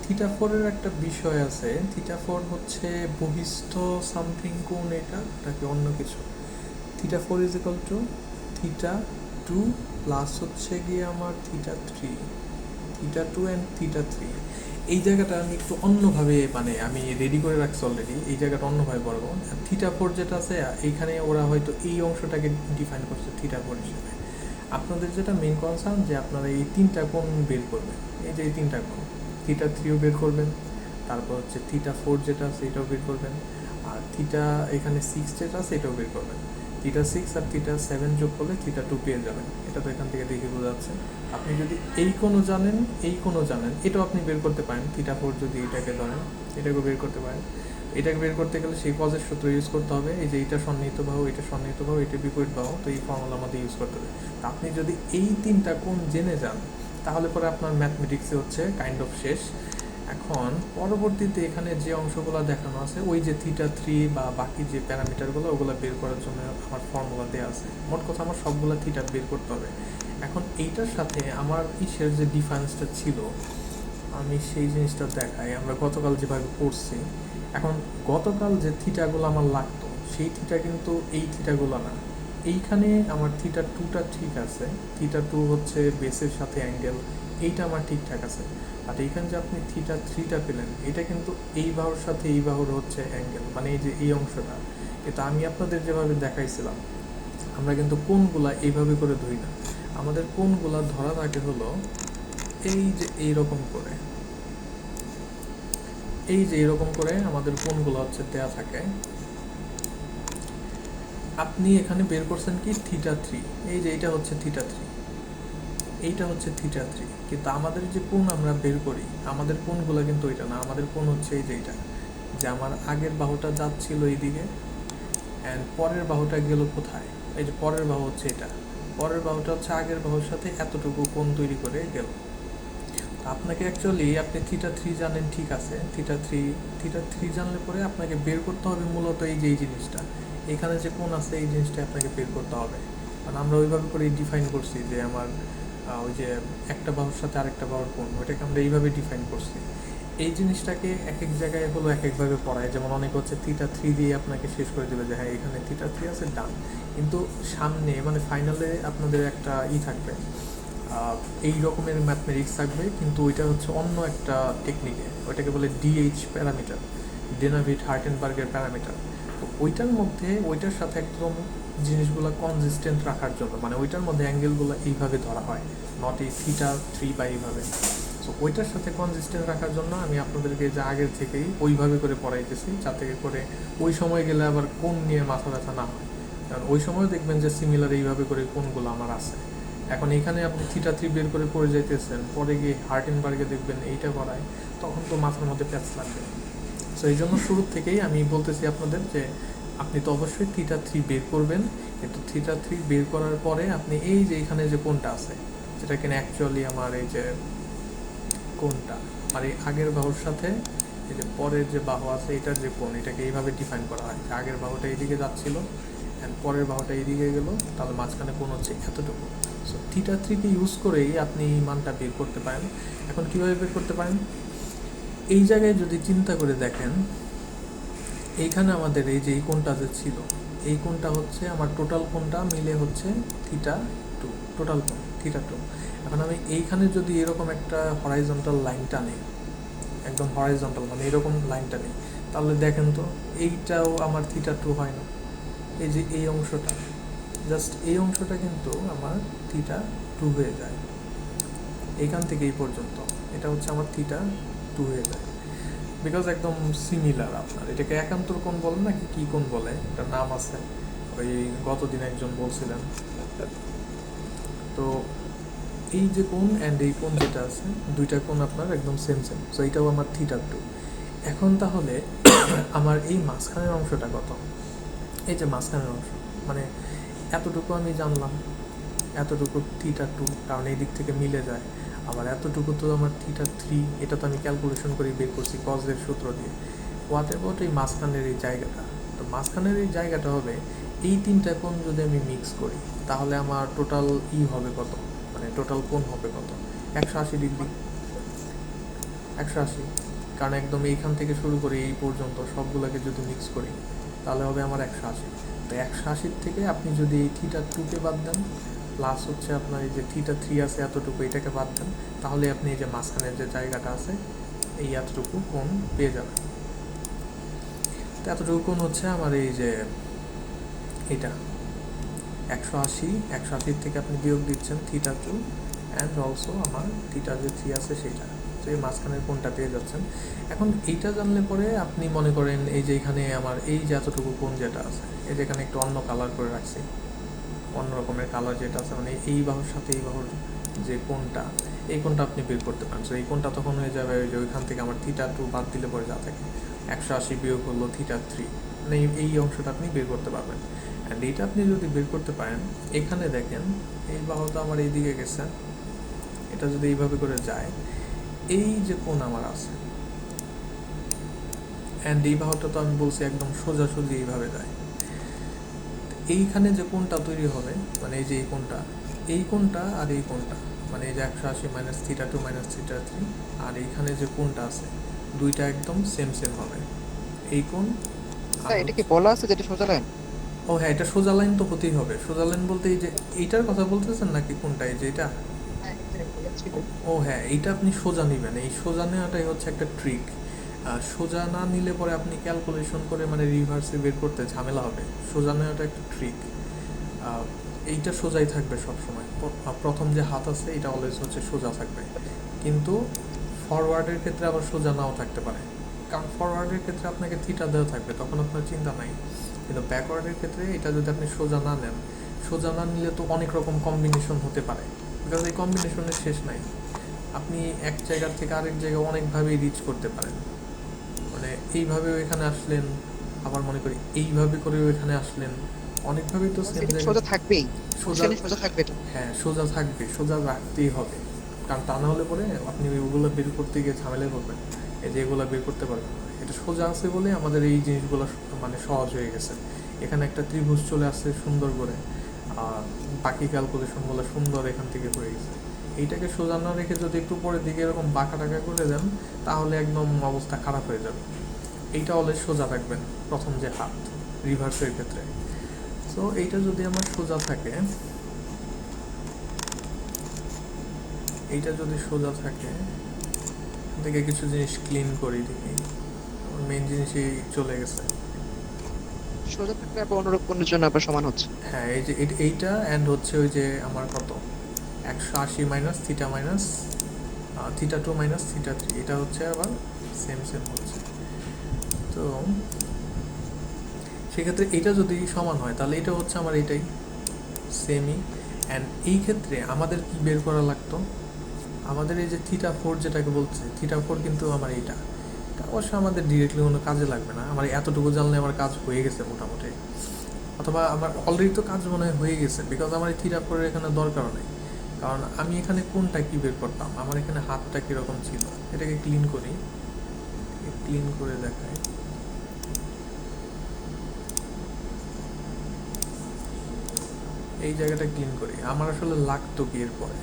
থিটা 4 এর একটা বিষয় আছে, থিটা 4 হচ্ছে বহিস্থ সামথিং কোণ, এটাকে অন্য কিছু, theta 4 is equal to theta 2 plus হচ্ছে গিয়ে আমার থিটা 3, থিটা 2 অ্যান্ড থিটা 3। এই জায়গাটা আমি একটু অন্যভাবে, মানে আমি রেডি করে রাখছি অলরেডি, এই জায়গাটা অন্যভাবে বলবো। থিটা 4 যেটা আছে এইখানে ওরা হয়তো এই অংশটাকে ডিফাইন করছে থিটা 4 হিসেবে। আপনাদের যেটা মেন কনসার্ন যে আপনারা এই তিনটা কোণ বের করবেন, এই যে এই তিনটা কোণ, থিটা 3ও বের করবেন, তারপর হচ্ছে থিটা 4 যেটা আছে এটাও বের করবেন, আর থিটা এখানে 6 যেটা আছে এটাও বের করবেন। থিটা 6 আর থিটা 7 যোগ করলে থিটা 2 পেয়ে যাবেন, এটা তো এখান থেকে দেখে বোঝা যাচ্ছে। আপনি যদি এই কোণও জানেন এই কোণও জানেন এটাও আপনি বের করতে পারেন, থিটা 4 যদি এটাকে ধরেন এটাকেও বের করতে পারেন। এটাকে বের করতে গেলে সেই কজের সূত্র ইউজ করতে হবে, এই যে এইটা সন্নিহিত বাহু এটা সন্নিহিত বাহু এটা বিপরীত বাহু, তো এই ফর্মুলা আমাদের ইউজ করতে হবে। তা আপনি যদি এই তিনটা কোণ জেনে যান তাহলে পরে আপনার ম্যাথমেটিক্সে হচ্ছে কাইন্ড অফ শেষ। এখন পরবর্তীতে এখানে যে অংশগুলো দেখানো আছে ওই যে থিটা 3 বা বাকি যে প্যারামিটারগুলো ওগুলো বের করার জন্য আমার ফর্মুলা দেওয়া আছে, মোট কথা আমার সবগুলো থিটা বের করতে হবে। এখন এইটার সাথে আমার ইসের যে ডিফারেন্সটা ছিল আমি সেই জিনিসটা দেখাই, আমরা গতকাল যেভাবে পড়ছি। এখন গতকাল যে থিটাগুলো আমার লাগতো সেই থিটা কিন্তু এই থিটাগুলো না, এইখানে আমার থিটা 2টা ঠিক আছে, থিটা 2 হচ্ছে বেসের সাথে অ্যাঙ্গেল, এইটা আমার ঠিকঠাক আছে। আর এইখানে যে আপনি থিটা 3টা পেলেন এটা কিন্তু এই বাহুর সাথে এই বাহুর হচ্ছে অ্যাঙ্গেল, মানে এই যে এই অংশটা, এটা আমি আপনাদের যেভাবে দেখাইছিলাম আমরা কিন্তু কোণগুলা এইভাবে করে ধরি না, আমাদের কোণগুলা ধরা থাকে হলো এই যে এইরকম করে, এই যে এরকম করে আমাদের কোণগুলো হচ্ছে দেয়া থাকে। আপনি এখানে বের করছেন কি থিটা 3, এই যে এটা হচ্ছে থিটা 3, এইটা হচ্ছে থিটা 3, কিন্তু আমাদের যে কোণ আমরা বের করি আমাদের কোণগুলো কিন্তু ওইটা না, আমাদের কোণ হচ্ছে এই যে এইটা, যে আমার আগের বাহুটা যাচ্ছিল এইদিকে অ্যান্ড পরের বাহুটা গেল কোথায়, এই যে পরের বাহু হচ্ছে এটা, পরের বাহুটা হচ্ছে আগের বাহুর সাথে এতটুকু কোণ তৈরি করে গেল। আপনাকে অ্যাকচুয়ালি আপনি থিটা 3 জানেন ঠিক আছে, থিটা 3 জানলে পরে আপনাকে বের করতে হবে মূলত এই যে এই জিনিসটা, এখানে যে কোণ আছে এই জিনিসটা আপনাকে বের করতে হবে। কারণ আমরা ওইভাবে করে ডিফাইন করছি যে আমার ওই যে একটা বাহুর সাথে আরেকটা বাহুর কোণ, ওইটাকে আমরা এইভাবে ডিফাইন করছি। এই জিনিসটাকে এক এক জায়গায় হলো এক একভাবে পড়ায়, যেমন অনেক হচ্ছে থিটা 3 দিয়ে আপনাকে শেষ করে দেবে যে হ্যাঁ এখানে থিটা 3 আছে ডান, কিন্তু সামনে মানে ফাইনালে আপনাদের একটা থাকবে, এই রকমের ম্যাথমেটিক্স থাকবে, কিন্তু ওইটা হচ্ছে অন্য একটা টেকনিকে, ওইটাকে বলে ডিএইচ প্যারামিটার, ডেনাভিট হার্টেনবার্গের প্যারামিটার। তো ওইটার মধ্যে ওইটার সাথে একদম জিনিসগুলো কনসিস্টেন্ট রাখার জন্য, মানে ওইটার মধ্যে অ্যাঙ্গেলগুলো এইভাবে ধরা হয়, নট এই থিটা 3 বা এইভাবে। সো ওইটার সাথে কনসিস্টেন্ট রাখার জন্য আমি আপনাদেরকে যে আগের থেকেই ওইভাবে করে পড়াইতেছি, যাতে করে ওই সময় গেলে আবার কোণ নিয়ে মাথা ব্যথা না হয়, কারণ ওই সময় দেখবেন যে সিমিলার এইভাবে করে কোণগুলো আমার আছে। এখন এখানে আপনি থিটা থ্রি বের করে পড়ে যাইতেছেন, পরে গিয়ে হার্টেনবার্গে দেখবেন এইটা করায়, তখন তো মাথার মধ্যে প্যাচ লাগবে। সো এই জন্য শুরুর থেকেই আমি বলতেছি আপনাদের যে আপনি তো অবশ্যই থিটা থ্রি বের করবেন, কিন্তু থিটা থ্রি বের করার পরে আপনি এই যে এখানে যে কোণটা আছে, যেটা কিনা অ্যাকচুয়ালি আমার এই যে কোণটা, আর এই আগের বাহুর সাথে এই যে পরের যে বাহু আছে এটার যে কোণ, এটাকে এইভাবে ডিফাইন করা হয় যে আগের বাহুটা এইদিকে যাচ্ছিল অ্যান্ড পরের বাহুটা এইদিকে গেল, তাহলে মাঝখানে কোণ হচ্ছে এতটুকু। সো থিটা থ্রিকে ইউজ করেই আপনি এই মানটা বের করতে পারেন। এখন কীভাবে বের করতে পারেন, এই জায়গায় যদি চিন্তা করে দেখেন, এইখানে আমাদের এই যে এই কোণটা যে ছিল, এই কোণটা হচ্ছে আমার টোটাল কোণটা মিলে হচ্ছে থিটা টু, টোটাল কোণ থিটা টু। এখন আমি এইখানে যদি এরকম একটা হরাইজন্টাল লাইন টানি, একদম হরাইজন্টাল মানে এরকম লাইনটা নেই, তাহলে দেখেন তো এইটাও আমার থিটা টু হয় না। এই যে এই অংশটা, জাস্ট এই অংশটা কিন্তু আমার থিটা টু হয়ে যায়, এইখান থেকে এই পর্যন্ত এটা হচ্ছে আমার থিটা টু হয়ে যায়, বিকজ একদম সিমিলার। আপনার এটাকে একান্তর কোণ বলে নাকি কী কোণ বলে, একটা নাম আছে, ওই গতদিন একজন বলছিলেন। তো এই যে কোণ অ্যান্ড এই কোণ যেটা আছে, দুইটা কোণ আপনার একদম সেম সেম, সো এইটাও আমার থিটা টু। এখন তাহলে আমার এই মাঝখানের অংশটা কত, এই যে মাঝখানের অংশ মানে এতটুকু আমি জানলাম, এতটুকু থিটা টু, কারণ এই দিক থেকে মিলে যায়। আবার এতটুকু তো আমার থিটা থ্রি, এটা তো আমি ক্যালকুলেশন করে বের করছি কজের সূত্র দিয়ে। হোয়াট অ্যাবাউট এই মাঝখানের এই জায়গাটা, তো মাঝখানের এই জায়গাটা হবে এই তিনটা কোণ যদি আমি মিক্স করি, তাহলে আমার টোটাল হবে কত, মানে টোটাল কোণ হবে কত, 180 ডিগ্রি। 180, কারণ একদম এইখান থেকে শুরু করে এই পর্যন্ত সবগুলোকে যদি মিক্স করি তাহলে হবে আমার 180। তো 180 থেকে আপনি যদি এই থিটা টুকে বাদ দেন, প্লাস হচ্ছে আপনার এই যে থিটা থ্রি আছে এতটুকু, এটাকে বাদ দেন, তাহলে আপনি এই যে মাঝখানের যে জায়গাটা আছে এই এতটুকু কোণ পেয়ে যাবেন। তো এতটুকু কোণ হচ্ছে আমার এই যে এটা 180, 180 থেকে আপনি বিয়োগ দিচ্ছেন থিটা টু অ্যান্ড অলসো আমার থিটা যে থ্রি আছে সেটা, তো এই মাঝখানের কোণটা পেয়ে যাচ্ছেন। এখন এইটা জানলে পরে আপনি মনে করেন এই যে এখানে আমার এই যে এতটুকু কোণ যেটা আছে, এই যে এখানে একটু অন্য কালার করে রাখছি, অন্য রকমের কালার যেটা আছে, মানে এই বাহুর সাথে এই বাহুর যে কোণটা, এই কোণটা আপনি বের করতে পারেন। সো এই কোণটা তখন হয়ে যাবে ওই যে ওইখান থেকে আমার থিটা টু বাদ দিলে পরে যা থাকে 180 বিয়োগ হলো থিটা থ্রি, মানে এই অংশটা আপনি বের করতে পারবেন। অ্যান্ড এইটা আপনি যদি বের করতে পারেন, এখানে দেখেন এই বাহুটা আমার এইদিকে গেছে, এটা যদি এইভাবে করে যায়, এই যে কোণ আমার আছে, অ্যান্ড এই বাহুটা তো আমি বলছি একদম সোজাসুজি এইভাবে যায়, এইখানে যে কোণটা তৈরি হবে, মানে এই যে এই কোণটা, এই কোণটা আর এই কোণটা, মানে এই যে 180 minus theta two minus theta three, আর এইখানে যে কোণটা আছে দুইটা একদম সেম সেম হবে, এই কোণ।
স্যার এটা কি বলা আছে যেটা সোজা লাইন?
ও হ্যাঁ, এটা সোজা লাইন তো হতেই হবে। সোজা লাইন বলতে এই যে এইটার কথা বলতেছেন নাকি কোনটা, এই যে এটা? ও হ্যাঁ, এইটা আপনি সোজা নেবেন, এই সোজা নেওয়াটাই হচ্ছে একটা ট্রিক। সোজা না নিলে পরে আপনি ক্যালকুলেশন করে মানে রিভার্সে বের করতে ঝামেলা হবে, সোজা নেওয়াটা একটা ট্রিক। এইটা সোজাই থাকবে সবসময়, প্রথম যে হাত আছে এটা অলওয়েজ হচ্ছে সোজা থাকবে, কিন্তু ফরওয়ার্ডের ক্ষেত্রে আবার সোজা নাও থাকতে পারে, কারণ ফরওয়ার্ডের ক্ষেত্রে আপনাকে থিটা দেওয়া থাকবে, তখন আপনার চিন্তা নাই। কিন্তু ব্যাকওয়ার্ডের ক্ষেত্রে এটা যদি আপনি সোজা না নেন, সোজা না নিলে তো অনেক রকম কম্বিনেশন হতে পারে, বিকজ এই কম্বিনেশনের শেষ নাই। আপনি এক জায়গার থেকে আরেক জায়গায় অনেকভাবেই রিচ করতে পারেন, মানে এইভাবেও এখানে আসলেন, আবার মনে করি এইভাবে করেও এখানে আসলেন, অনেকভাবেই তো সেম
এটা
জায়গায়
সোজা থাকবেই,
সোজা।
সোজা থাকবে এটা।
হ্যাঁ, সোজা থাকবে, সোজা রাখতেই হবে, কারণ তা না হলে পরে আপনি ওগুলো বের করতে গিয়ে ঝামেলায় পড়বেন, এই যে এগুলো বের করতে পারবেন না। এটা সোজা আছে বলে আমাদের এই জিনিসগুলো মানে সহজ হয়ে গেছে। এখানে একটা ত্রিভুজ চলে আসছে সুন্দর করে, আর বাকি ক্যালকুলেশনগুলো সুন্দর এখান থেকে হয়ে গেছে। এইটাকে সোজা না রেখে যদি একটু পরের দিকে এরকম বাঁকা টাকা করে দেন, তাহলে একদম অবস্থা খারাপ হয়ে যাবে। এইটা অলওয়েজ সোজা রাখবেন প্রথম যে হাত রিভার্সের ক্ষেত্রে। সো এইটা যদি আমার সোজা থাকে, এইটা যদি সোজা থাকে, দেখে কিছু জিনিস ক্লিন করি দেখি, মেন জিনিসই চলে গেছে।
সোজা থাকলে আবার অনুরূপ কোণের জন্য আবার সমান হচ্ছে।
হ্যাঁ, এই যে এইটা অ্যান্ড হচ্ছে ওই যে আমার কত 180 minus theta minus theta two minus theta three, এটা হচ্ছে আবার সেম সেম হচ্ছে। তো সেক্ষেত্রে এটা যদি সমান হয় তাহলে এটা হচ্ছে আমার এটাই সেমই, অ্যান্ড এই ক্ষেত্রে আমাদের কি বের করা লাগতো, আমাদের এই যে থিটা ফোর যেটাকে বলছে, থিটা ফোর কিন্তু আমার এইটা, এটা অবশ্য আমাদের ডিরেক্টলি কোনো কাজে লাগবে না, আমার এতটুকু জানলে আমার কাজ হয়ে গেছে মোটামুটি, অথবা আমার অলরেডি তো কাজ মনে হয় হয়ে গেছে, বিকজ আমার এই থিটা ফোরের এখানে দরকারও নেই। কারণ আমি এখানে কোনটা কি বের করতাম, আমার এখানে হাতটা কীরকম ছিল, এটাকে ক্লিন করি, ক্লিন করে দেখাই। এই জায়গাটা ক্লিন করি, আমার আসলে লাগতো কি এরপরে,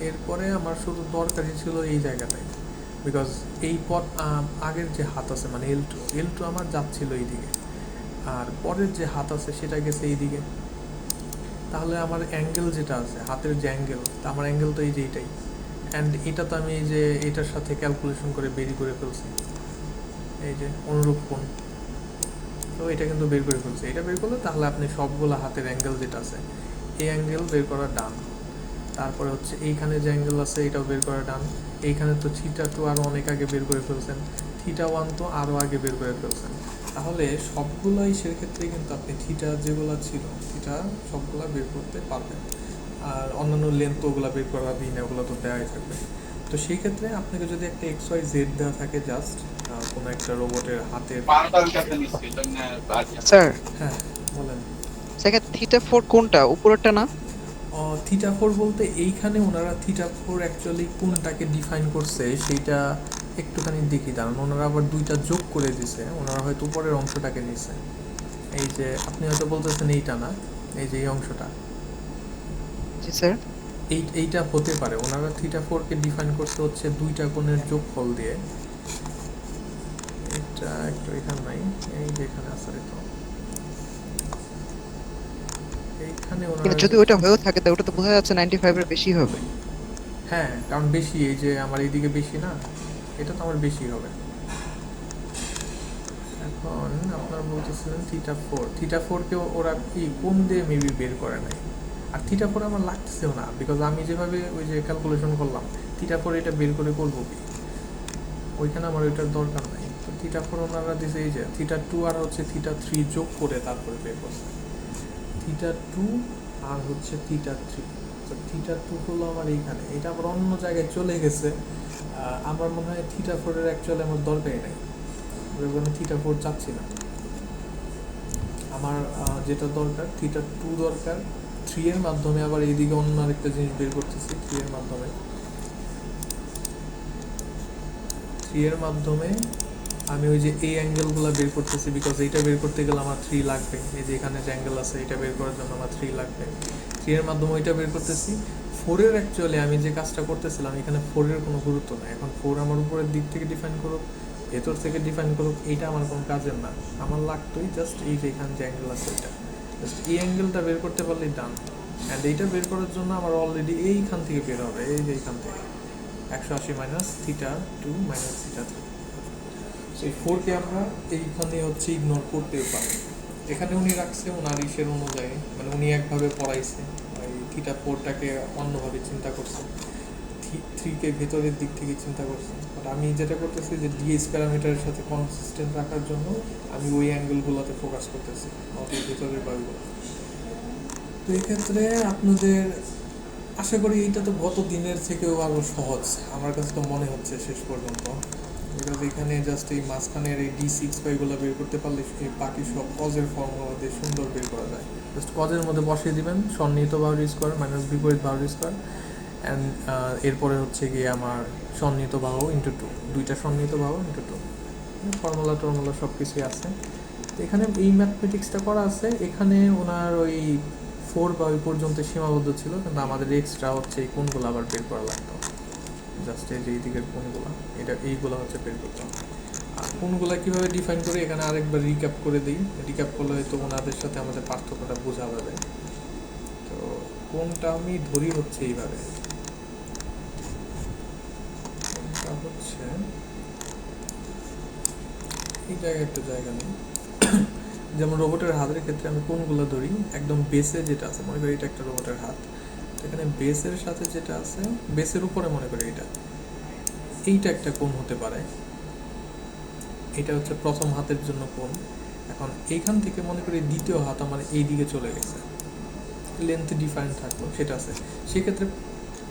এরপরে আমার শুধু দরকারই ছিল এই জায়গাটাই, বিকজ এই পথ আগের যে হাত আছে মানে এল টু আমার যাচ্ছিল এইদিকে, আর পরের যে হাত আছে সেটা গেছে এইদিকে। তাহলে আমার অ্যাঙ্গেল যেটা আছে, হাতের যে অ্যাঙ্গেল, আমার অ্যাঙ্গেল তো এই যে এইটাই, অ্যান্ড এটা তো আমি এই যে এটার সাথে ক্যালকুলেশন করে বেরি করে ফেলছি, এই যে অনুরূপ কোণ, তো এটা কিন্তু বের করে ফেলছে। এটা বের করলে তাহলে আপনি সবগুলো হাতের অ্যাঙ্গেল যেটা আছে, এই অ্যাঙ্গেল বের করা ডান। তারপরে হচ্ছে এইখানে যে অ্যাঙ্গেল আছে এটাও বের করা ডান। এইখানে তো থিটা টু আরও অনেক আগে বের করে ফেলছেন, থিটা ওয়ান তো আরও আগে বের করে ফেলছেন। তাহলে সবগুলোই সেক্ষেত্রে কিন্তু আপনি থিটা যেগুলো ছিল থিটা সবগুলো বের করতে পারবেন। আর অন্যান্য লেন্থ ওগুলো বের করা দিন, ওগুলো তো দেওয়াই থাকবে। তো সেই ক্ষেত্রে আপনাকে যদি একটা এক্স ওয়াই জেড দেওয়া থাকে, জাস্ট কোনো একটা রোবটের হাতের,
স্যার
হ্যাঁ বলেন।
সেখানে থিটা ফোর কোনটা, উপরেরটা না?
থিটা ফোর বলতে এইখানে ওনারা থিটা ফোর অ্যাকচুয়ালি কোনটাকে ডিফাইন করছে সেইটা একটুখানি দেখি দাঁড়ান, ওনারা আবার দুইটা যোগ করে দিছে, ওনারা হয়তো উপরের অংশটাকে নিছে। এই যে আপনি হয়তো বলতেছেন এইটা না, এই যে এই অংশটা,
জি স্যার।
এইটা হতে পারে। ওনারা থিটা ফোরকে ডিফাইন করছে হচ্ছে দুইটা কোণের যোগফল দিয়ে। এটা একটু এখানে নাই, এই যে এখানে আছে, তো এইখানে
কিন্তু
ওনারা,
যদি ওটা হয়েও থাকে তাহলে ওটা তো বোঝা যাচ্ছে 95 এর বেশি হবে।
হ্যাঁ কারণ বেশি, এই যে আমার এইদিকে বেশি না, এটা তো আমার বেশি হবে। এখন আপনারা বলতেছিলেন থিটা ফোরকে ওরা কি কোন দিয়ে মেবি বের করে নাই, আর থিটা ফোর আমার লাগতেছেও না, বিকজ আমি যেভাবে ওই যে ক্যালকুলেশন করলাম থিটা ফোর এটা বের করে করবো কি, ওইখানে আমার ওইটার দরকার নাই। তো থিটা ফোর ওনারা দিছে এই যে থিটা টু আর হচ্ছে থিটা থ্রি যোগ করে তারপরে বের করছে, থিটা টু আর হচ্ছে থিটা থ্রি। তো থিটা টু হলো আমার এইখানে, এটা আবার অন্য জায়গায় চলে গেছে। আমার মনে হয় থিটা ফোরের অ্যাকচুয়ালি আমার দরকারই নাই, আমি থিটা ফোর চাচ্ছি না। আমার যেটা দরকার থিটা টু দরকার, থ্রি এর মাধ্যমে আবার এইদিকে অন্য আরেকটা জিনিস বের করতেছি, থ্রি এর মাধ্যমে আমি ওই যে এই অ্যাঙ্গেলগুলো বের করতেছি, বিকজ এইটা বের করতে গেলে আমার থ্রি লাগবে, এই যে এখানে যে অ্যাঙ্গেল আছে এটা বের করার জন্য আমার থ্রি লাগবে, থ্রি এর মাধ্যমে ওইটা বের করতেছি। ফোরের অ্যাকচুয়ালি আমি যে কাজটা করতেছিলাম এখানে ফোরের কোনো গুরুত্ব নাই, এখন ফোর আমার উপরের দিক থেকে ডিফাইন করুক, ভেতর থেকে ডিফাইন করুক, এইটা আমার কোনো কাজের না। আমার লাগতোই জাস্ট এই যে এখানে যে অ্যাঙ্গেল আছে এটা, জাস্ট এই অ্যাঙ্গেলটা বের করতে পারলেই ডান। অ্যান্ড এইটা বের করার জন্য আমার অলরেডি এইখান থেকে বের হবে, এই যে এইখান থেকে 180 minus theta two minus theta three. সেই ফোরকে আমরা এইখানে হচ্ছে ইগনোর করতেও পারি। এখানে উনি রাখছে ওনার ইসের অনুযায়ী, মানে উনি একভাবে পড়াইছে, ওই থিটা ফোরটাকে অন্যভাবে চিন্তা করছে, থ্রিকে ভেতরের দিক থেকে চিন্তা করছে। বাট আমি যেটা করতেছি যে ডিএস প্যারামিটারের সাথে কনসিস্টেন্ট রাখার জন্য আমি ওই অ্যাঙ্গেলগুলোতে ফোকাস করতেছি, নট ভেতরের বাড়িগুলো। তো এক্ষেত্রে আপনাদের আশা করি এইটা তো গত দিনের থেকেও আরও সহজ আমার কাছে তো মনে হচ্ছে শেষ পর্যন্ত, বিকজ এখানে জাস্ট এই মাঝখানের এই D6 বের করতে পারলে এই বাকি সব কজের ফর্মুলা দিয়ে সুন্দর বের করা যায়। জাস্ট কজের মধ্যে বসিয়ে দিবেন সন্নিহিত বাহুর স্কোয়ার মাইনাস বিপরীত বাহুর স্কোয়ার, অ্যান্ড এরপরে হচ্ছে গিয়ে আমার সন্নিহিত বাহু ইন্টু টু, দুইটা সন্নিহিত বাহু ইন্টু টু, ফর্মুলা টর্মুলা সব কিছুই আছে। তো এখানে এই ম্যাথমেটিক্সটা করা আছে, এখানে ওনার ওই ফোর বা ওই পর্যন্ত সীমাবদ্ধ ছিল, কিন্তু আমাদের এক্সট্রা হচ্ছে এই কোনগুলো আবার বের করা লাগতো, জাস্ট এই যে এই দিকের কোনগুলো, এটা এইগুলো হচ্ছে বের করতে হবে। আর কোনগুলো কীভাবে ডিফাইন করে এখানে আরেকবার রিক্যাপ করে দিই, রিক্যাপ করলে হয়তো ওনাদের সাথে আমাদের পার্থক্যটা বোঝা যাবে। তো কোনটা আমি ধরি হচ্ছে এইভাবে, কোনটা হচ্ছে এই জায়গায় একটা জায়গা নেই, যেমন রোবটের হাতের ক্ষেত্রে আমি কোনগুলো ধরি, একদম বেসে যেটা আছে, মনে করি এটা একটা রোবটের হাত, এখানে বেসের সাথে যেটা আছে, বেসের উপরে মনে করি এইটা একটা কোণ হতে পারে, এটা হচ্ছে প্রথম হাতের জন্য কোণ। এখন এইখান থেকে মনে করি দ্বিতীয় হাত আমার এই দিকে চলে গেছে, লেন্থ ডিফারেন্ট থাকতো সেটা আছে। সেক্ষেত্রে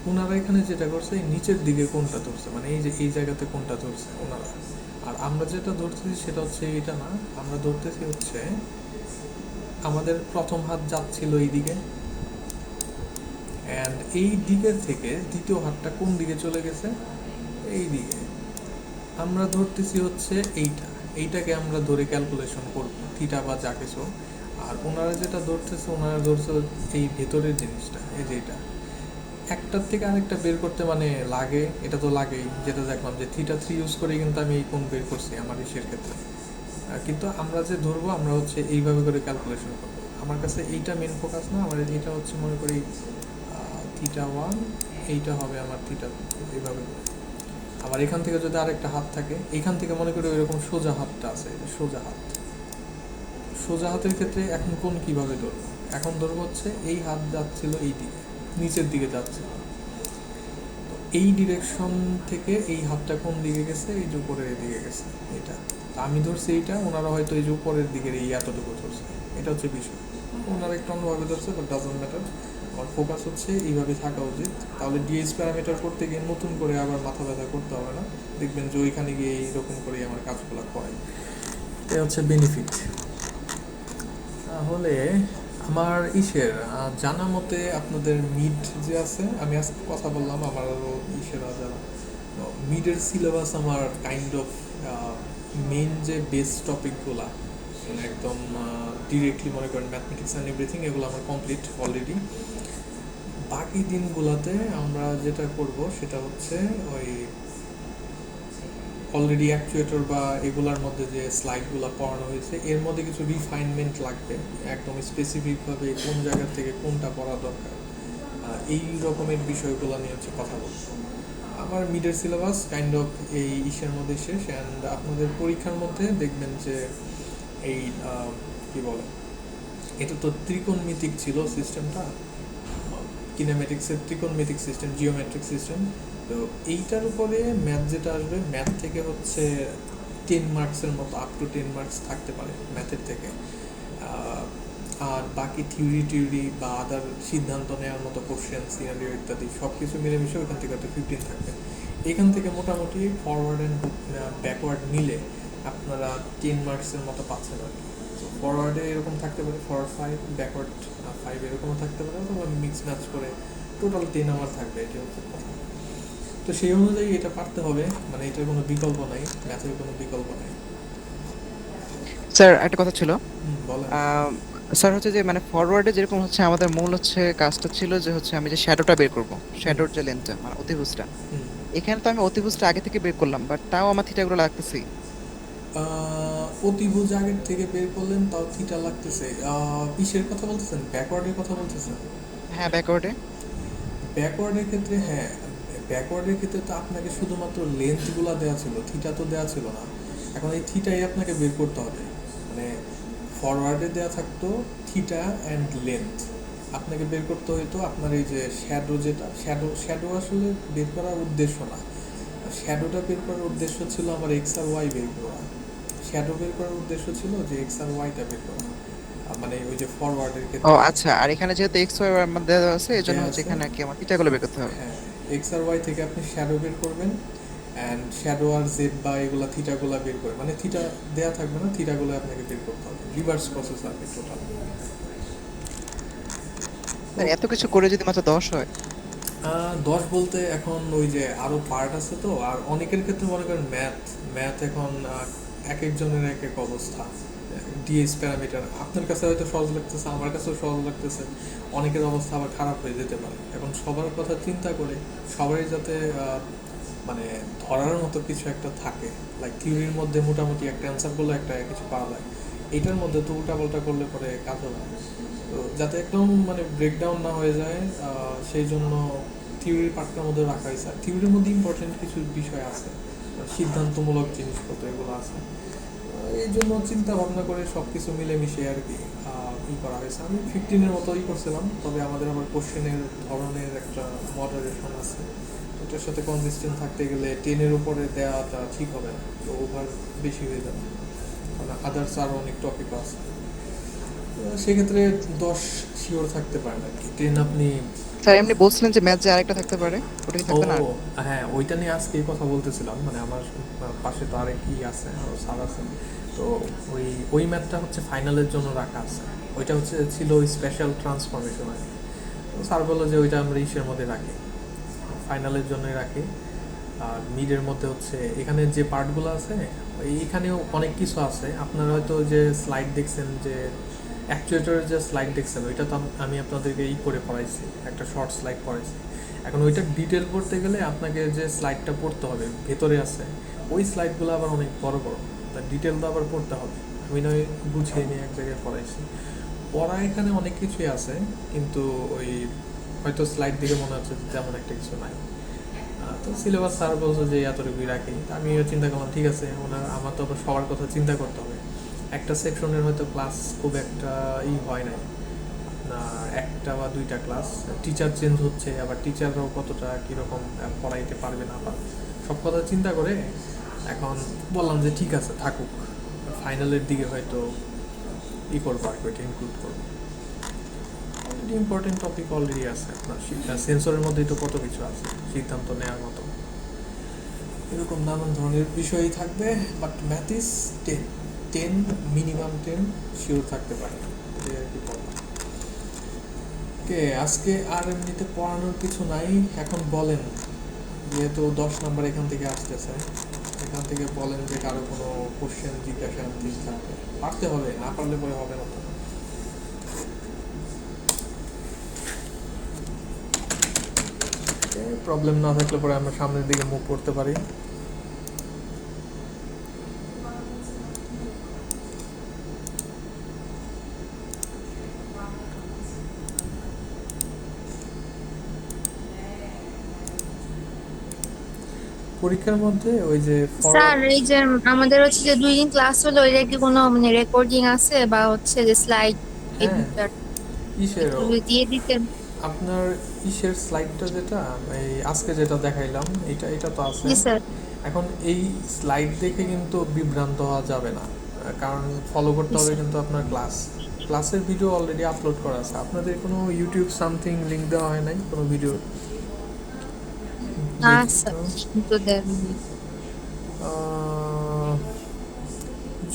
ওনারা এখানে যেটা করছে এই নিচের দিকে কোনটা ধরছে, মানে এই যে এই জায়গাতে কোনটা ধরছে ওনারা। আর আমরা যেটা ধরতেছি সেটা হচ্ছে এটা না, আমরা ধরতেছি হচ্ছে আমাদের প্রথম হাত যাচ্ছিল এই দিকে, অ্যান্ড এই দিকের থেকে দ্বিতীয় হাতটা কোন দিকে চলে গেছে, এই দিকে। আমরা ধরতেছি হচ্ছে এইটাকে আমরা ধরে ক্যালকুলেশন করব থিটা বা যা কিছু। আর ওনারা যেটা ধরতেছে, ওনারা ধরছে এই ভেতরের জিনিসটা, এই যে এটা একটার থেকে আরেকটা বের করতে মানে লাগে, এটা তো লাগেই। যেটা দেখলাম যে থিটা 3 ইউজ করে কিন্তু আমি এই কোণ বের করছি আমার ইসের ক্ষেত্রে। কিন্তু আমরা যে ধরবো আমরা হচ্ছে এইভাবে করে ক্যালকুলেশন করবো। আমার কাছে এইটা মেন ফোকাস না, আমার এটা হচ্ছে মনে করি থিটা 1, এইটা হবে আমার থিটা 2, এইভাবে করে। আবার এখান থেকে যদি আরেকটা হাত থাকে, এখান থেকে মনে করি ওইরকম সোজা হাতটা আছে, সোজা হাত। সোজা হাতের ক্ষেত্রে এখন কোন কিভাবে ধরবো, এখন ধরবো হচ্ছে এই হাত যাচ্ছিল এই দিকে, নিচের দিকে যাচ্ছিল, তো এই ডিরেকশন থেকে এই হাতটা কোন দিকে গেছে, এই যে উপরের দিকে গেছে এটা। তো আমি ধরছি এইটা, ওনারা হয়তো এই যে উপরের দিকের এই এতটুকু ধরছে, এটা হচ্ছে বিষয়। ওনারা একটু অন্যভাবে ধরছে, বাট ডাজন্ট ম্যাটার। আমার ফোকাস হচ্ছে এইভাবে থাকা উচিত, তাহলে ডিএস প্যারামিটার করতে গিয়ে নতুন করে আবার মাথা ব্যথা করতে হবে না। দেখবেন যে ওইখানে গিয়ে এইরকম করেই আমার কাজগুলো হয়, এটা হচ্ছে বেনিফিট। তাহলে আমার জানা মতে আপনাদের মিড যে আছে, আমি আজকে কথা বললাম আমার আরও যারা মিডের সিলেবাস আমার কাইন্ড অফ মেন যে বেস টপিকগুলা, মানে একদম ডিরেক্টলি মনে করেন ম্যাথমেটিক্স অ্যান্ড এভরিথিং, এগুলো আমার কমপ্লিট অলরেডি। বাকি দিনগুলোতে আমরা যেটা করব সেটা হচ্ছে ওই অলরেডি অ্যাকচুয়েটর বা এগুলার মধ্যে যে স্লাইডগুলো পড়ানো হয়েছে এর মধ্যে কিছু রিফাইনমেন্ট লাগবে, একদম স্পেসিফিকভাবে কোন জায়গা থেকে কোনটা পড়া দরকার, এই রকমের বিষয়গুলো নিয়ে হচ্ছে কথা বলবো। আমার মিডের সিলেবাস কাইন্ড অফ এই ইসের মধ্যে শেষ, অ্যান্ড আপনাদের পরীক্ষার মধ্যে দেখবেন যে এই কি বলে, এটা তো ত্রিকোণমিতিক ছিল সিস্টেমটা, কিনেমেটিক্সের ত্রিকোণমিতিক সিস্টেম, জিওমেট্রিক সিস্টেম। তো এইটার উপরে ম্যাথ যেটা আসবে, ম্যাথ থেকে হচ্ছে 10 মার্কসের মতো, আপ টু 10 মার্কস থাকতে পারে ম্যাথের থেকে। আর বাকি থিওরি বা আদার সিদ্ধান্ত নেওয়ার মতো কোশ্চেন, সিনারিও ইত্যাদি সব কিছু মিলেমিশে ওইখান থেকে হয়তো 15 থাকবে। এখান থেকে মোটামুটি ফরওয়ার্ড অ্যান্ড ব্যাকওয়ার্ড মিলে আপনারা 10 মার্কসের মতো পাচ্ছেন আর কি। তো ফরওয়ার্ডে এরকম থাকতে পারে, ফরওয়ার্ড 5, ব্যাকওয়ার্ড 5 এরকমও থাকতে পারে, অথবা মিক্স ম্যাচ করে টোটাল 10 আমার থাকবে, এটি হচ্ছে কথা। তো সেই অনুযায়ী এটা পারতে হবে, মানে এটার কোনো বিকল্প নাই, ম্যাথের কোনো বিকল্প নাই।
স্যার একটা কথা ছিল,
বলেন।
স্যার হচ্ছে যে মানে ফরওয়ার্ডে যেরকম হচ্ছে আমাদের মূল হচ্ছে কাজটা ছিল যে হচ্ছে আমি যে শ্যাডোটা বের করব, শ্যাডোর যে লেন্থটা মানে অতিভুজটা, এখানে তো আমি অতিভুজটা আগে থেকে বের করলাম, বাট তাও আমার থিটাগুলো লাগতেছে।
অতিভুজ আগের থেকে বের করলেন তাও থিটা লাগতেছে। কিসের কথা বলতেছেন, ব্যাকওয়ার্ডের কথা বলতেছেন?
হ্যাঁ, ব্যাকওয়ার্ডে।
ব্যাকওয়ার্ডের ক্ষেত্রে হ্যাঁ, ব্যাকওয়ার্ডের ক্ষেত্রে তো আপনাকে শুধুমাত্র লেন্থগুলো দেওয়া ছিল, থিটা তো দেওয়া ছিল না। এখন এই থিটাই আপনাকে বের করতে হবে, মানে ফরওয়ার্ডে দেওয়া থাকতো থিটা অ্যান্ড লেন্থ, আপনাকে বের করতে হইতো আপনার এই যে শ্যাডো, যেটা শ্যাডো আসলে বের করার উদ্দেশ্য না, শ্যাডোটা বের করার উদ্দেশ্য ছিল আমার এক্স আর ওয়াই বের করা। শ্যাডো বের করার উদ্দেশ্য ছিল যে এক্স আর ওয়াইটা বের করা, মানে ওই যে ফরওয়ার্ডের
ও
ক্ষেত্রে
আচ্ছা, আর এখানে যেহেতু এক্স ওয়াই আমার দেওয়া আছে এজন্য হচ্ছে এখানে আর কি আমার থিটাগুলো বের করতে হবে।
হ্যাঁ, এক্স আর ওয়াই থেকে আপনি শ্যাডো বের করবেন, অ্যান্ড শ্যাডো আর জেড বা এগুলা থিটাগুলা বের করে, মানে থিটা দেয়া থাকবে না, থিটাগুলো আপনাকে বের করতে হবে, রিভার্স প্রসেস আর কি টোটাল।
স্যার এত কিছু করে যদি মাত্র 10 হয়?
10 বলতে এখন ওই যে আরও পার্ট আছে তো, আর অনেকের ক্ষেত্রে মনে করেন ম্যাথ এখন এক একজনের এক এক অবস্থা। ডিএস প্যারামিটার আপনার কাছে হয়তো সহজ লাগতেছে, আমার কাছেও সহজ লাগতেছে, অনেকের অবস্থা আবার খারাপ হয়ে যেতে পারে। এখন সবার কথা চিন্তা করে সবাই যাতে মানে ধরার মতো কিছু একটা থাকে, লাইক থিওরির মধ্যে মোটামুটি একটা অ্যান্সার করলে একটা কিছু পাওয়া যায়, এইটার মধ্যে তো উল্টাপাল্টা করলে পরে কাজ হবে না। তো যাতে একদম মানে ব্রেকডাউন না হয়ে যায়, সেই জন্য থিওরির পার্টটার মধ্যে রাখা হয়েছে। আর থিওরির মধ্যে ইম্পর্টেন্ট কিছু বিষয় আছে, সিদ্ধান্তমূলক জিনিসপত্র এগুলো আছে, এই জন্য চিন্তা ভাবনা করে সব কিছু মিলেমিশে আর কি ই করা হয়েছে। আমি 15-এর মতো করছিলাম, তবে আমাদের আবার কোশ্চেনের ধরনের একটা মডারেশন আছে, ওটার সাথে কনসিস্টেন্ট থাকতে গেলে 10-এর উপরে দেওয়াটা ঠিক হবে না, তো ওভার বেশি হয়ে যাবে, কারণ আদার্স আরও অনেক টপিক আছে। সেক্ষেত্রে 10 শিওর থাকতে পারেন আর কি। 10 আপনি
স্যার এমনি বলছিলেন যে ম্যাথ যে আরেকটা থাকতে পারে, ওটা কি
ও
থাকবে না?
হ্যাঁ, ওইটা নিয়ে আজকেই কথা বলতেছিলাম, মানে আমার পাশে তো আরেক আছে, আরও স্যার আছে। তো ওই ওই ম্যাথটা হচ্ছে ফাইনালের জন্য রাখা আছে। ওইটা হচ্ছে ছিল স্পেশাল ট্রান্সফরমেশন আর কি। তো স্যার বললো যে ওইটা আমরা ইসের মধ্যে রাখি, ফাইনালের জন্যই রাখি। আর মিডের মধ্যে হচ্ছে এখানে যে পার্টগুলো আছে, এইখানেও অনেক কিছু আছে। আপনারা হয়তো যে স্লাইড দেখছেন, যে অ্যাকচুয়েটরের যে স্লাইড দেখছেন, ওইটা তো আমি আপনাদেরকে করে পড়াইছি, একটা শর্ট স্লাইড পড়াইছি। এখন ওইটা ডিটেল পড়তে গেলে আপনাকে যে স্লাইডটা পড়তে হবে ভেতরে আছে, ওই স্লাইডগুলো আবার অনেক বড় বড়, তার ডিটেল তো আবার পড়তে হবে। আমি নয় বুঝিয়ে নিয়ে এক জায়গায় পড়াইছি। পড়া এখানে অনেক কিছুই আছে, কিন্তু ওই হয়তো স্লাইড দিকে মনে হচ্ছে তেমন একটা কিছু নাই। তো সিলেবাস স্যার বলছে যে এতটুকুই রাখি। আমিও চিন্তা করলাম ঠিক আছে, আমার তো আবার সবার কথা চিন্তা করতে হবে। একটা সেকশনের হয়তো ক্লাস খুব একটা হয় নাই, না একটা বা দুইটা ক্লাস, টিচার চেঞ্জ হচ্ছে, আবার টিচাররাও কতটা কীরকম পড়াইতে পারবে না পারবে, সব কথা চিন্তা করে এখন বললাম যে ঠিক আছে থাকুক, ফাইনালের দিকে হয়তো করবো আর কি, ওইটা ইনক্লুড করবো। অলরেডি ইম্পর্টেন্ট টপিক অলরেডি আছে আপনার সেন্সরের মধ্যেই তো কত কিছু আছে সিদ্ধান্ত নেওয়ার মতো, এরকম নানান ধরনের বিষয়ই থাকবে। But math is 10 minimum 10 sure থাকতে পারে, এটাই আর কি বললাম। ওকে, আজকে আর এমনিতে পড়ানোর কিছু নাই। এখন বলেন, যেহেতু 10 নাম্বার এখান থেকে আসতেছে, এখান থেকে বলেন যে কারো কোনো কোশ্চেন জিজ্ঞাসা থাকবে, পারতে হবে, না পারলে পরে হবে না তো। প্রবলেম না থাকলে পরে আমরা সামনের দিকে মুভ করতে পারি। পরীক্ষার মধ্যে ওই যে
স্যার এই যে আমাদের হচ্ছে যে 2 দিন ক্লাস হলো, এর কি কোনো মানে রেকর্ডিং আছে বা হচ্ছে যে স্লাইড
হ্যাঁ,
এডিটর
ইসের
একটু যদি দিয়ে দিতেন?
আপনার ইসের স্লাইডটা যেটা এই আজকে যেটা দেখাইলাম, এটা তো আছে।
জি স্যার।
এখন এই স্লাইড দেখে কিন্তু বিভ্রান্ত হওয়া যাবে না, কারণ ফলো করতে হবে কিন্তু আপনার ক্লাসের ভিডিও অলরেডি আপলোড করা আছে। আপনাদের কোনো ইউটিউব সামথিং লিংক দেওয়া হয় নাই কোনো ভিডিও?
আচ্ছা, তো দেন।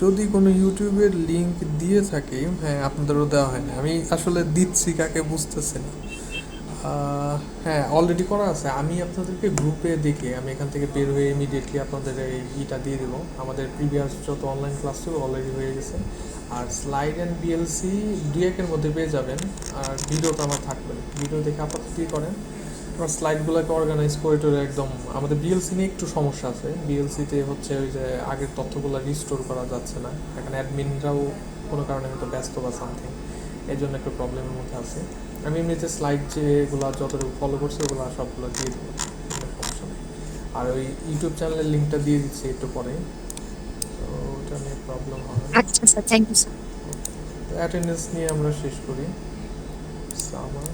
যদি কোনো ইউটিউবের লিংক দিয়ে থাকে, হ্যাঁ আপনাদেরও দেওয়া হয় না, আমি আসলে দিচ্ছি কাকে বুঝতেছি না। হ্যাঁ অলরেডি করা আছে, আমি আপনাদেরকে গ্রুপে দেখে আমি এখান থেকে বের হয়ে ইমিডিয়েটলি আপনাদের এই ইটা দিয়ে দেবো। আমাদের প্রিভিয়াস যত অনলাইন ক্লাস ছিল অলরেডি হয়ে গেছে। আর স্লাইড অ্যান্ড বিএলসি 2-1 মধ্যে পেয়ে যাবেন। আর ভিডিওটা আমার থাকবে, ভিডিও দেখে আপাতত কী করেন, আমার স্লাইডগুলোকে অর্গানাইজ করে টোরে একদম। আমাদের বিএলসি নিয়ে একটু সমস্যা আছে, বিএলসিতে হচ্ছে ওই যে আগের তথ্যগুলো রিস্টোর করা যাচ্ছে না, এখানে অ্যাডমিনরাও কোনো কারণে হয়তো ব্যস্ত বা সামথিং, এই জন্য একটু প্রবলেমের মধ্যে আছে। আমি এমনিতে স্লাইড যেগুলো যতটুকু ফলো করছি ওগুলো সবগুলো দিয়ে দেবো, কোনো সমস্যা নেই। আর ওই ইউটিউব চ্যানেলের লিঙ্কটা দিয়ে দিচ্ছি একটু পরে, তো ওটা নিয়ে প্রবলেম হবে।
আচ্ছা স্যার, থ্যাংক ইউ স্যার।
তো অ্যাটেন্ডেন্স নিয়ে আমরা শেষ করি। সামার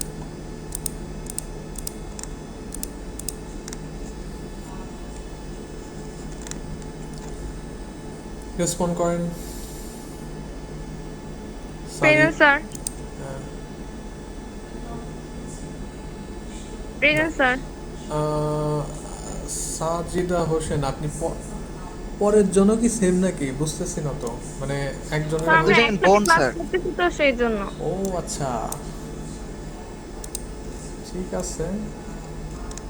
রেসপন্ড করেন।
Present sir.
হ্যাঁ।
Present sir.
সাজিদা হোসেন, আপনি পরের জন্য কি সেম নাকি বুঝতেছি না তো, মানে একজনের
স্যার আমরা
দুজন
একসাথে
বোন
ক্লাস
স্যার।
করতেছি তো সেই জন্য।
ও আচ্ছা, ঠিক আছে।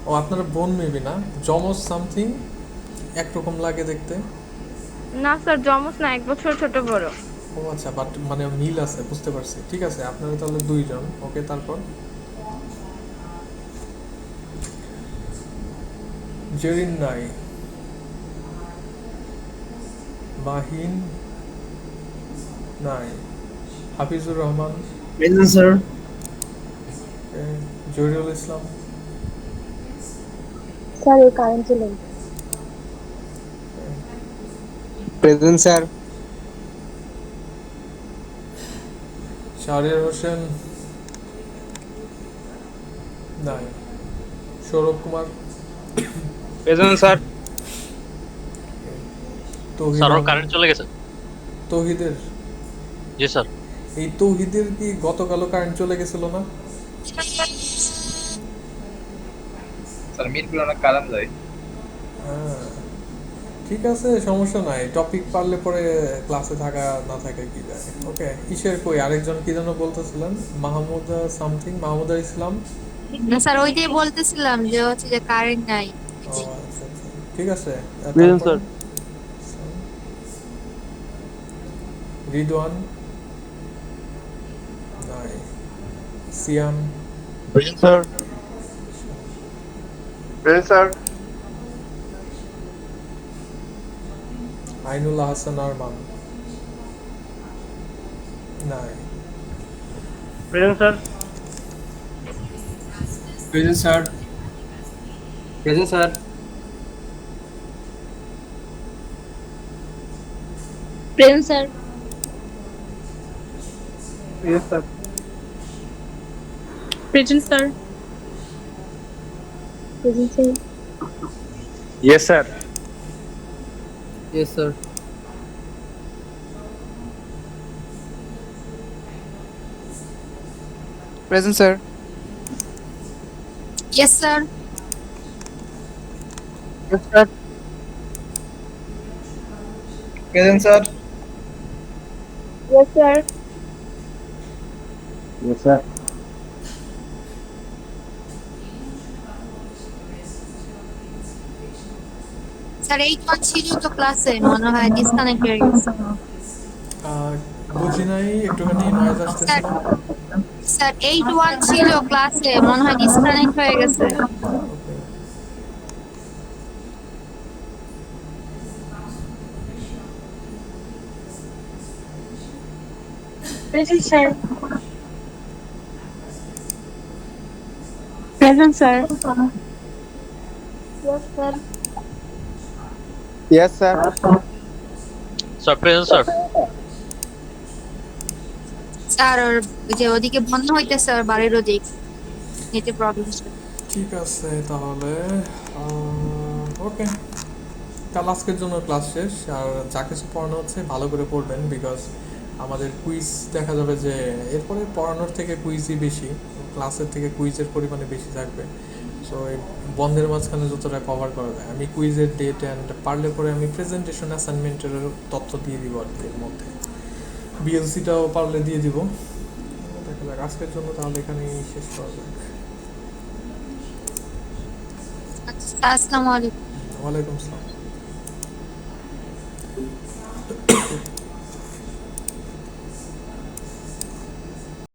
ও আপনারা বোন মেবি না, জমজ সামথিং একরকম লাগে দেখতে।
না স্যার, জমজ না, 1 বছর ছোট বড়।
ও আচ্ছা, বাট মানে মিল আছে, বুঝতে পারছি। ঠিক আছে, আপনারা তাহলে 2 জন। ওকে, তারপর জেরিন নাই, মাহিন নাই, Hafizur Rahman,
present sir.
Zahirul Islam,
sir এই কারেন্ট চলে গেছে।
Present sir.
শাহরিয়ার হোসেন নাই, Sourav Kumar,
present sir.
Tauhid
sir ওর
আহমেদ,
কারেন্ট চলে গেছে।
তৌহিদের
জি স্যার।
এই তৌহিদের কি গতকালও কারেন্ট চলে গেছিল না?
স্যার মিটগুলো অনেক কালাম যায়।
হ্যাঁ, ঠিক আছে, সমস্যা নাই। টপিক পারলে পরে ক্লাসে থাকা না থাকা কি যায়। ওকে, কিসের কই আরেকজন কি যেন বলতেছিলেন, মাহমুদ সামথিং, মাহমুদা ইসলাম।
না স্যার, ওইটাই বলতেছিলাম যে হচ্ছে যে কারেন্ট নাই।
ও আচ্ছা আচ্ছা, ঠিক আছে।
Present,
তারপর রিদওয়ান নাই, সিয়াম,
Present, sir. Present, sir.
আইনুল্লাহ Hasan Arman নাই,
Present, sir. Present, sir. Present, sir.
Present sir.
Yes, sir.
Present sir. Present sir.
Yes, sir.
Yes sir. Present sir.
Yes sir.
Yes, sir. Present, sir.
Yes sir.
Yes, sir.
Sir 8-1 ছিল তো ক্লাসে, মনে হয় disconnect হয়ে গেছে।
বুঝি নাই, একটুখানি নয়েজ আসতেছিল।
স্যার 8-1 ছিল ক্লাসে, মনে হয় ডিসকানেক্ট হয়ে গেছে।
Okay,
present sir. Present sir. Yes sir.
Yes, sir.
Sir, present, sir.
Sir ওর যে ওদিকে বন্ধ হইতেছে, আর বাড়ির ওদিক নেটে প্রবলেম।
ঠিক আছে তাহলে। ওকে, কাল আজকের জন্য ক্লাস শেষ। আর যা কিছু পড়ানো হচ্ছে ভালো করে পড়বেন, বিকজ আমাদের কুইজ দেখা যাবে যে এরপরে পড়ানোর থেকে কুইজই বেশি, ক্লাসের থেকে কুইজের পরিমাণে বেশি থাকবে। সো এই বন্ধের মাঝখানে যতটা কভার করা যায়, আমি কুইজের ডেট অ্যান্ড পারলে পরে আমি প্রেজেন্টেশন অ্যাসাইনমেন্টের তথ্য দিয়ে দিব আর কি, এর মধ্যে বিএলসিটাও পারলে দিয়ে দিব। দেখা যাক, আজকের জন্য তাহলে এখানেই শেষ করা যাক।
আসসালামু আলাইকুম।
ওয়ালাইকুম আসসালাম।